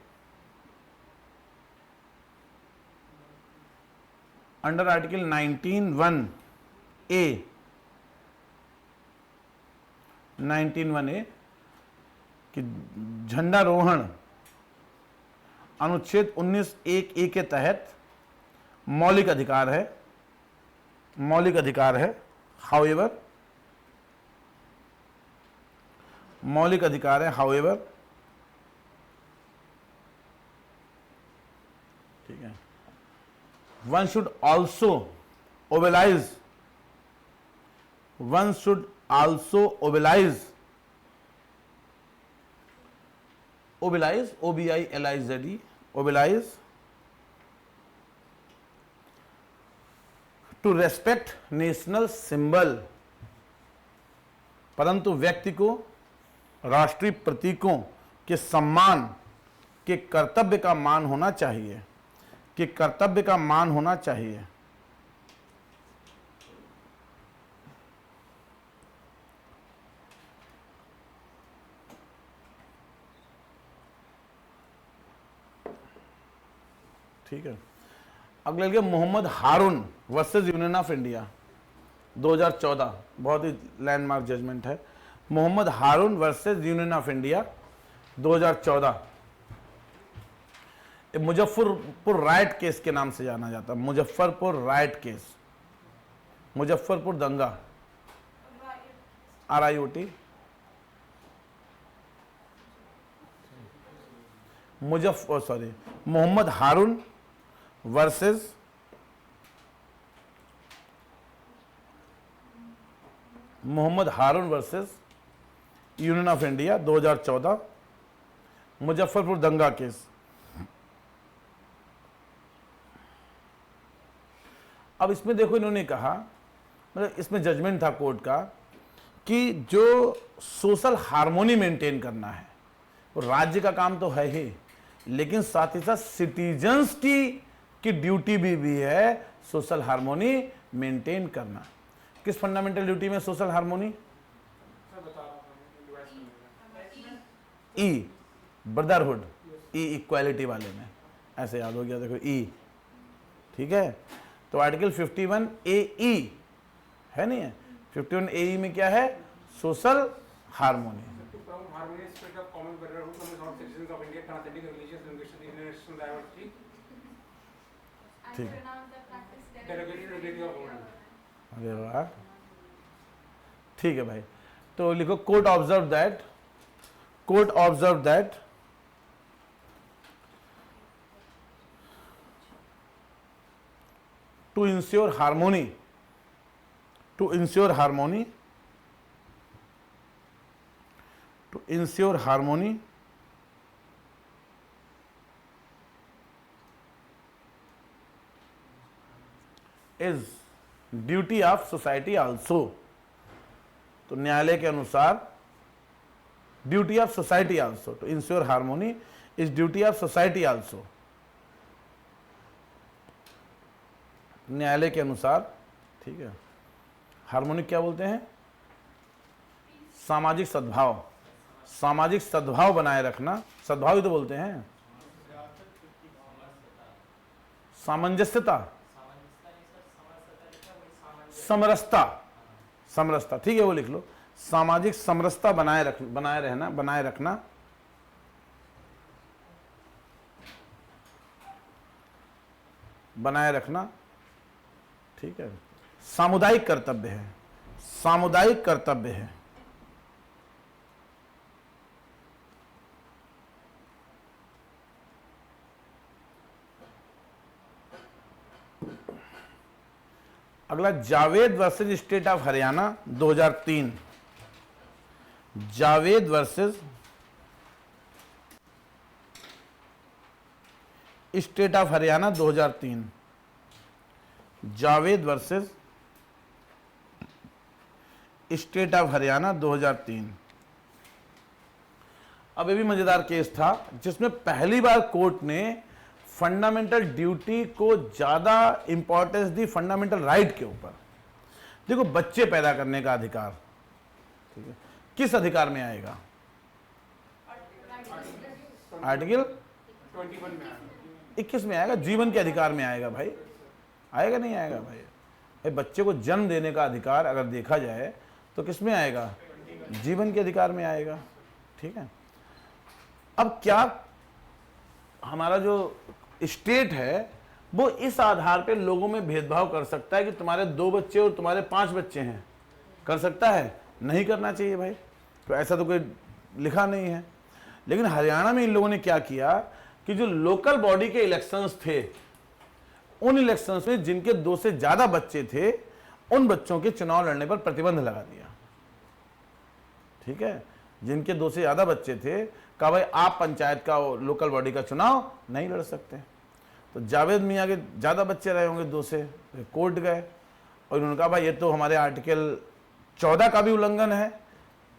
under article 19(1)(a) 19(1)(a) कि झंडारोहण अनुच्छेद 19(1)(a) के तहत मौलिक अधिकार है, मौलिक अधिकार है। हाउएवर, मौलिक अधिकार है। हाउएवर, ठीक है। One should also obelise, one should also obelise, obelise, OBILIZE, obelise to respect national symbol, परंतु व्यक्ति को राष्ट्रीय प्रतीकों के सम्मान के कर्तव्य का मान होना चाहिए, कि कर्तव्य का मान होना चाहिए। ठीक है। अगले लगे Mohammad Haroon versus union of India 2014, बहुत ही लैंडमार्क जजमेंट है। Mohammad Haroon versus union of India 2014, Muzaffarpur riot case के नाम से जाना जाता है। मुजफ्फरपुर राइट केस, मुजफ्फरपुर दंगा, RIOT, Mohammad Haroon versus Mohammad Haroon versus union of India 2014, Muzaffarpur दंगा केस। अब इसमें देखो इन्होंने कहा, मतलब इसमें जजमेंट था कोर्ट का कि जो सोशल हार्मोनी मेंटेन करना है वो राज्य का काम तो है ही, लेकिन साथ ही साथ सिटीजन्स की ड्यूटी भी है सोशल हार्मोनी मेंटेन करना। किस फंडामेंटल ड्यूटी में सोशल हार्मोनी? ई ब्रदरहुड, ई इक्वालिटी वाले में, ऐसे याद हो गया देखो ई, ठीक है। तो आर्टिकल 51(a)(e) है नहीं है, 51(a)(e) में क्या है? Social harmony. ठीक है, अरे वाह, ठीक है भाई। तो लिखो court observe that, court observe that to ensure harmony, to ensure harmony, to ensure harmony is duty of society also। तो न्यायालय के अनुसार duty of society also, to ensure harmony is duty of society also. न्यायालय के अनुसार, ठीक है। Harmonic क्या बोलते हैं? सामाजिक सद्भाव, सामाजिक सद्भाव बनाए रखना, सद्भाव ही तो बोलते हैं। सामंजस्यता, समरसता, समरसता, ठीक है, वो लिख लो। सामाजिक समरसता बनाए रखना, बनाए रखना, ठीक है। सामुदायिक कर्तव्य है, सामुदायिक कर्तव्य है। अगला Javed versus state of Haryana 2003, Javed versus state of Haryana 2003, Javed versus state of Haryana 2003। अब ये भी मजेदार केस था जिसमें पहली बार कोर्ट ने फंडामेंटल ड्यूटी को ज्यादा इंपॉर्टेंस दी फंडामेंटल राइट के ऊपर। देखो, बच्चे पैदा करने का अधिकार, ठीक है, किस अधिकार में आएगा? आर्टिकल 21 में आएगा, जीवन के अधिकार में आएगा भाई। आएगा नहीं आएगा भाई? भाई बच्चे को जन्म देने का अधिकार अगर देखा जाए तो किस में आएगा? जीवन के अधिकार में आएगा। ठीक है, अब क्या हमारा जो स्टेट है वो इस आधार पे लोगों में भेदभाव कर सकता है कि तुम्हारे 2 बच्चे और तुम्हारे 5 बच्चे हैं? कर सकता है? नहीं करना चाहिए भाई, तो ऐसा तो कोई लिखा नहीं है। लेकिन हरियाणा में इन लोगों ने क्या किया कि जो लोकल बॉडी के इलेक्शंस थे, उन इलेक्शंस में जिनके 2 से ज्यादा बच्चे थे, उन बच्चों के चुनाव लड़ने पर प्रतिबंध लगा दिया। ठीक है, जिनके 2 से ज्यादा बच्चे थे, कहा भाई आप पंचायत का और लोकल बॉडी का चुनाव नहीं लड़ सकते। तो जावेद मियाँ के ज्यादा बच्चे रहे होंगे 2 से, कोर्ट गए और उन्होंने कहा भाई ये तो हमारे आर्टिकल 14 का भी उल्लंघन है,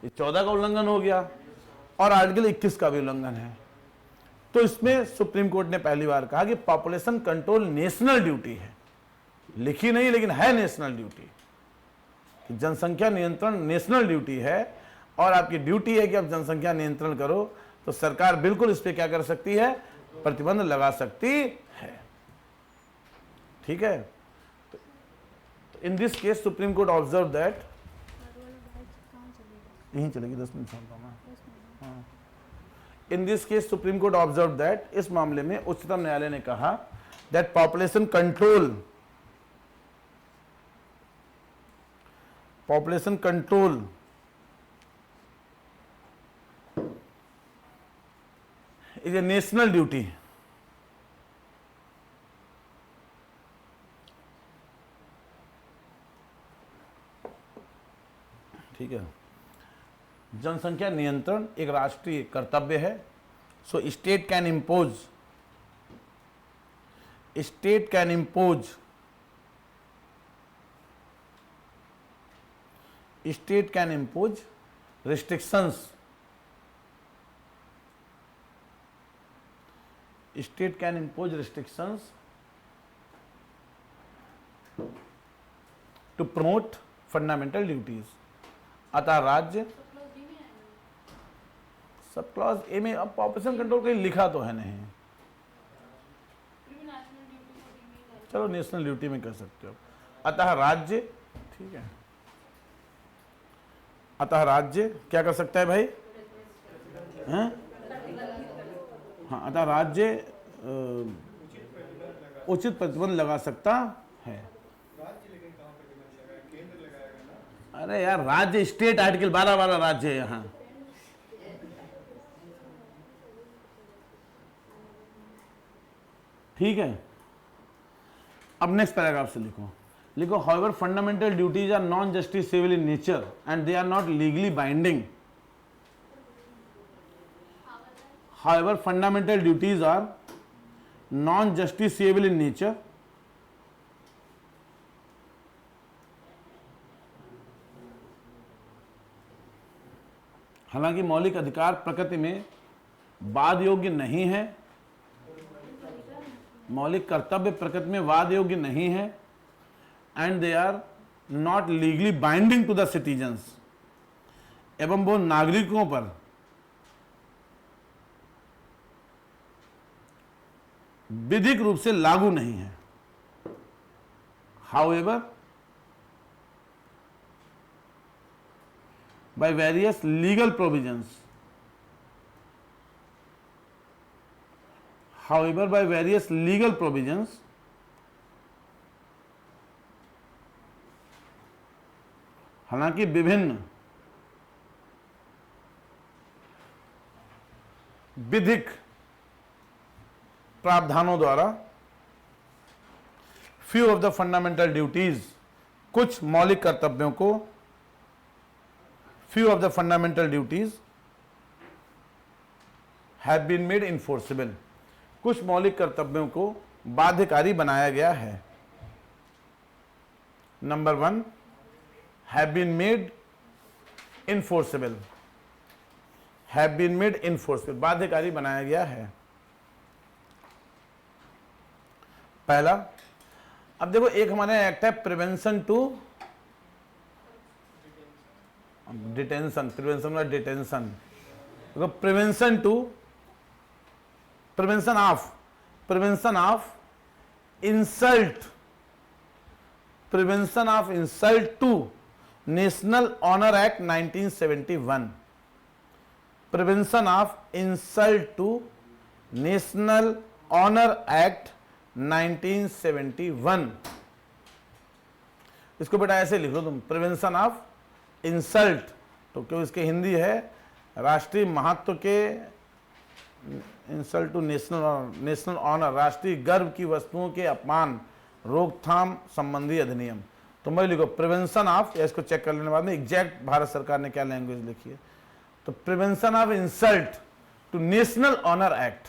ये 14 का उल्लंघन हो गया और आर्टिकल 21 का भी उल्लंघन है। तो इसमें सुप्रीम कोर्ट ने पहली बार कहा कि पॉपुलेशन कंट्रोल नेशनल ड्यूटी है, लिखी नहीं लेकिन है नेशनल ड्यूटी, जनसंख्या नियंत्रण नेशनल ड्यूटी है और आपकी ड्यूटी है कि आप जनसंख्या नियंत्रण करो। तो सरकार बिल्कुल इस पे क्या कर सकती है? प्रतिबंध लगा सकती है। ठीक है, तो in this case supreme court observe that, यहीं चलेगी 10 मिनट हाँ। In this case supreme court observe that, इस मामले में उच्चतम न्यायालय ने कहा that population control is a national duty. ठीक है, जनसंख्या नियंत्रण एक राष्ट्रीय कर्तव्य है। So state can impose restrictions to promote fundamental duties। अतः राज्य सब क्लॉज ए में, अब पॉपुलेशन कंट्रोल कहीं लिखा तो है नहीं, चलो नेशनल ड्यूटी में कर सकते हो। अतः राज्य, ठीक है, अतः राज्य क्या कर सकता है भाई? हैं? हाँ, अतः राज्य उचित प्रतिबंध लगा सकता है। अरे यार, राज्य स्टेट आर्टिकल 12 राज्य है यहाँ। ठीक है, अब नेक्स्ट पैराग्राफ से लिखो however fundamental duties are non justiciable in nature and they are not legally binding. However fundamental duties are non justiciable in nature हालांकि मौलिक अधिकार प्रकृति में वाद योग्य नहीं है, मौलिक कर्तव्य प्रकृति में वाद योग्य नहीं है, and they are not legally binding to the citizens, एवं वो नागरिकों पर विधिक रूप से लागू नहीं है। However by various legal provisions, however by various legal provisions हालांकि विभिन्न विधिक प्रावधानों द्वारा few of the fundamental duties, कुछ मौलिक कर्तव्यों को, few of the fundamental duties have been made enforceable, कुछ मौलिक कर्तव्यों को बाध्यकारी बनाया गया है। Number 1 have been made enforceable, have been made enforceable, बाध्यकारी बनाया गया है। पहला, अब देखो एक हमारे एक्ट है प्रिवेंशन टू डिटेंशन, प्रिवेंशन और डिटेंशन, देखो prevention of insult prevention of insult to national honour act 1971, prevention of insult to national honour act 1971। इसको बेटा ऐसे लिख लो तुम, प्रिवेंशन ऑफ इंसल्ट, तो क्यों इसके हिंदी है राष्ट्रीय महत्व के, इंसल्ट टू नेशनल ऑनर, राष्ट्रीय गर्व की वस्तुओं के अपमान रोकथाम संबंधी अधिनियम। तो मैं लिखो प्रिवेंशन ऑफ, या इसको चेक कर लेने बाद में एग्जैक्ट भारत सरकार ने क्या लैंग्वेज लिखी है। तो prevention of insult to national honour act.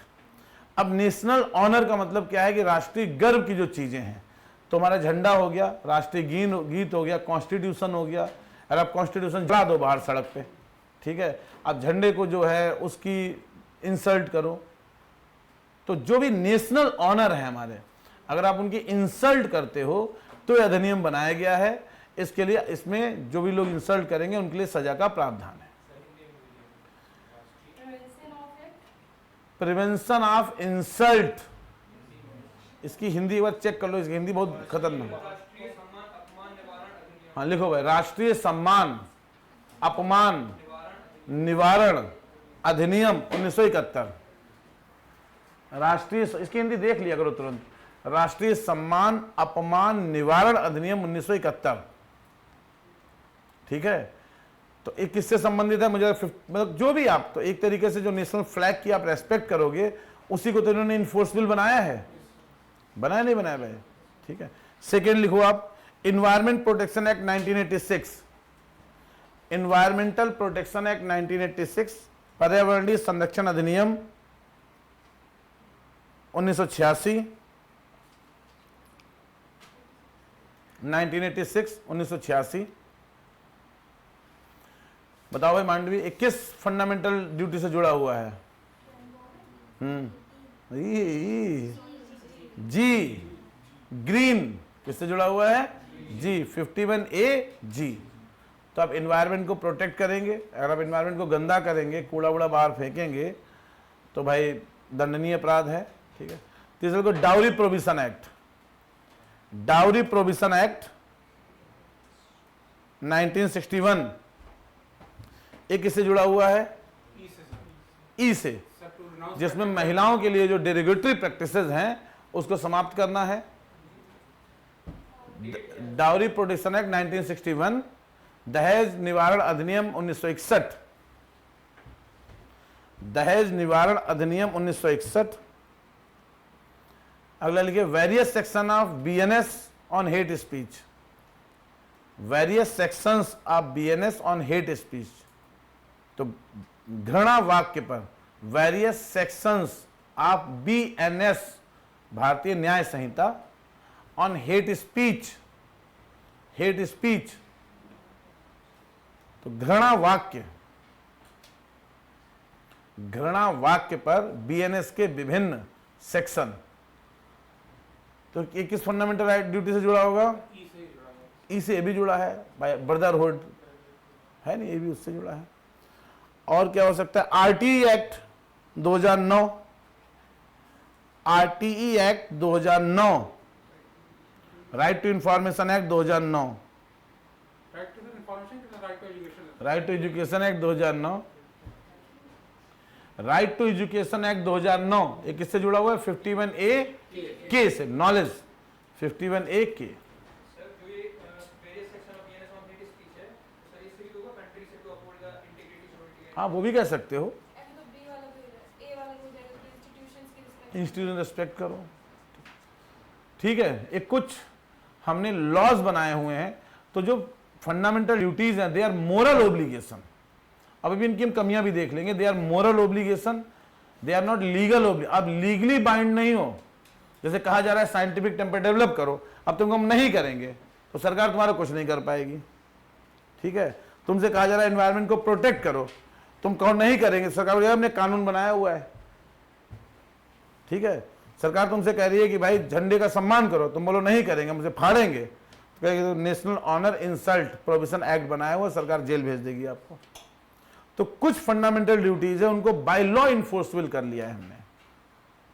अब नेशनल ऑनर का मतलब क्या है कि राष्ट्रीय गर्व की जो चीजें हैं, तो हमारा झंडा हो गया, राष्ट्रीय गीत हो गया, कॉन्स्टिट्यूशन हो गया। अगर आप कॉन्स्टिट्यूशन जला दो बाहर सड़क पे, ठीक है, आप झंडे को जो है उसकी इंसल्ट करो, तो जो भी नेशनल ऑनर है हमारे, अगर आप उनकी इंसल्ट करते हो तो यह अधिनियम बनाया गया है। इसके लिए इसमें जो भी लोग इंसल्ट करेंगे उनके लिए सजा का प्रावधान है। प्रिवेंशन ऑफ इंसल्ट, इसकी हिंदी एक बार चेक कर लो, इसकी हिंदी बहुत खतरनाक। हाँ लिखो भाई, राष्ट्रीय सम्मान अपमान निवारण अधिनियम 1971। राष्ट्रीय, इसकी हिंदी देख लिया करो तुरंत, राष्ट्रीय सम्मान अपमान निवारण अधिनियम 1971, ठीक है। तो एक किससे संबंधित है, मुझे मतलब जो भी आप, तो एक तरीके से जो नेशनल फ्लैग की आप रेस्पेक्ट करोगे उसी को तो इन्होंने इन्फोर्सबल बनाया है, बनाया नहीं बनाया भाई, ठीक है। सेकेंड लिखो आप, environment protection act 1986, environmental protection act 1986, पर्यावरणीय संरक्षण अधिनियम 1986, 1986। बताओ भाई मांडवी, 21 फंडामेंटल ड्यूटी से जुड़ा हुआ है। जी ग्रीन किससे जुड़ा हुआ है, जी 51A जी। तो आप एनवायरनमेंट को प्रोटेक्ट करेंगे, अगर आप एनवायरनमेंट को गंदा करेंगे, कूड़ा वूड़ा बाहर फेंकेंगे तो भाई दंडनीय अपराध है, ठीक है। तीसरे को dowry provision act, dowry provision act 1961, एक किससे जुड़ा हुआ है, ई से, जिसमें महिलाओं के लिए जो डेरोगेटरी प्रैक्टिसेस हैं उसको समाप्त करना है। डाउरी प्रोटेक्शन एक्ट 1961, दहेज निवारण अधिनियम 1961, दहेज निवारण अधिनियम 1961। अगला लिखिए, various section of BNS on hate speech, various sections of BNS on hate speech. तो घृणा वाक्य पर various sections of BNS, Bharatiya Nyaya Sanhita, on hate speech, hate speech, तो घृणा वाक्य पर बीएनएस के विभिन्न सेक्शन। तो ये किस फंडामेंटल राइट ड्यूटी से जुड़ा होगा, ई से, ये भी जुड़ा है भाई, ब्रदरहुड है नहीं, ये भी उससे जुड़ा है। और क्या हो सकता है, RTE act 2009, RTE act 2009, right to information act 2009, right to education act 2009, right to education act 2009, ये किससे जुड़ा हुआ है, 51A के से, नॉलेज 51A के। हाँ वो भी कह सकते हो, इंस्टीट्यूशन रिस्पेक्ट करो, ठीक है। एक कुछ हमने लॉज बनाए हुए हैं, तो जो फंडामेंटल ड्यूटीज हैं दे आर मोरल ओब्लिगेशन। अब अभी इनकी हम कमियां भी देख लेंगे, they are moral obligation, they are not legal obligation. आप लीगली बाइंड नहीं हो, जैसे कहा जा रहा है साइंटिफिक टेम्पर डेवलप करो, अब तुमको हम नहीं करेंगे तो सरकार तुम्हारा कुछ नहीं कर पाएगी, ठीक है। तुमसे कहा जा रहा है एनवायरमेंट को प्रोटेक्ट करो, तुम कहो नहीं करेंगे, सरकार बोलेगी हमने कानून बनाया हुआ है, ठीक है। सरकार तुमसे कह रही है कि भाई झंडे का सम्मान करो, तुम बोलो नहीं करेंगे, हमसे फाड़ेंगे, तो कहेगी तो national honour insult provision act बनाया हुआ, सरकार जेल भेज देगी आपको। तो कुछ फंडामेंटल ड्यूटीज है उनको बाय लॉ इन्फोर्सेबल कर लिया है हमने,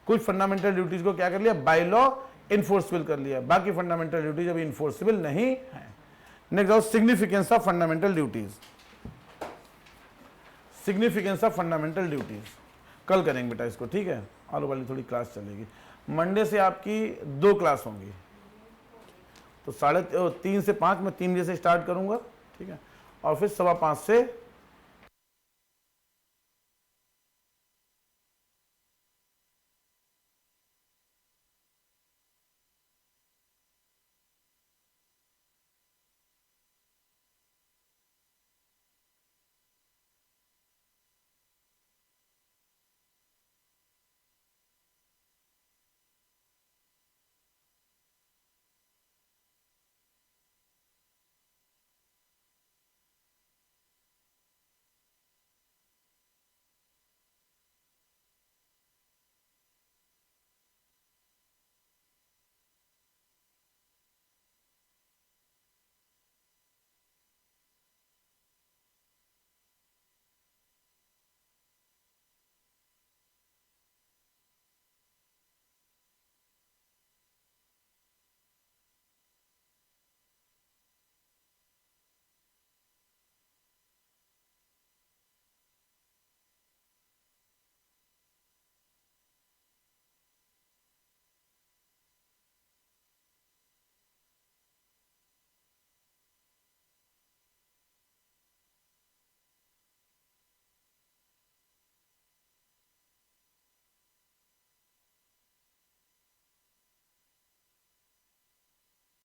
कुछ फंडामेंटल ड्यूटीज को क्या कर लिया, बाय लॉ इन्फोर्सिबल कर लिया, बाकी फंडामेंटल ड्यूटीज अभी इन्फोर्सिबल नहीं है। नेक्स्ट आओ significance of fundamental duties. Significance of fundamental duties कल करेंगे बेटा इसको, ठीक है। आलो वाली थोड़ी क्लास चलेगी। मंडे से आपकी 2 क्लास होंगी, तो 3:30 से 5 मैं 3 बजे से स्टार्ट करूंगा, ठीक है, और फिर 5:15 से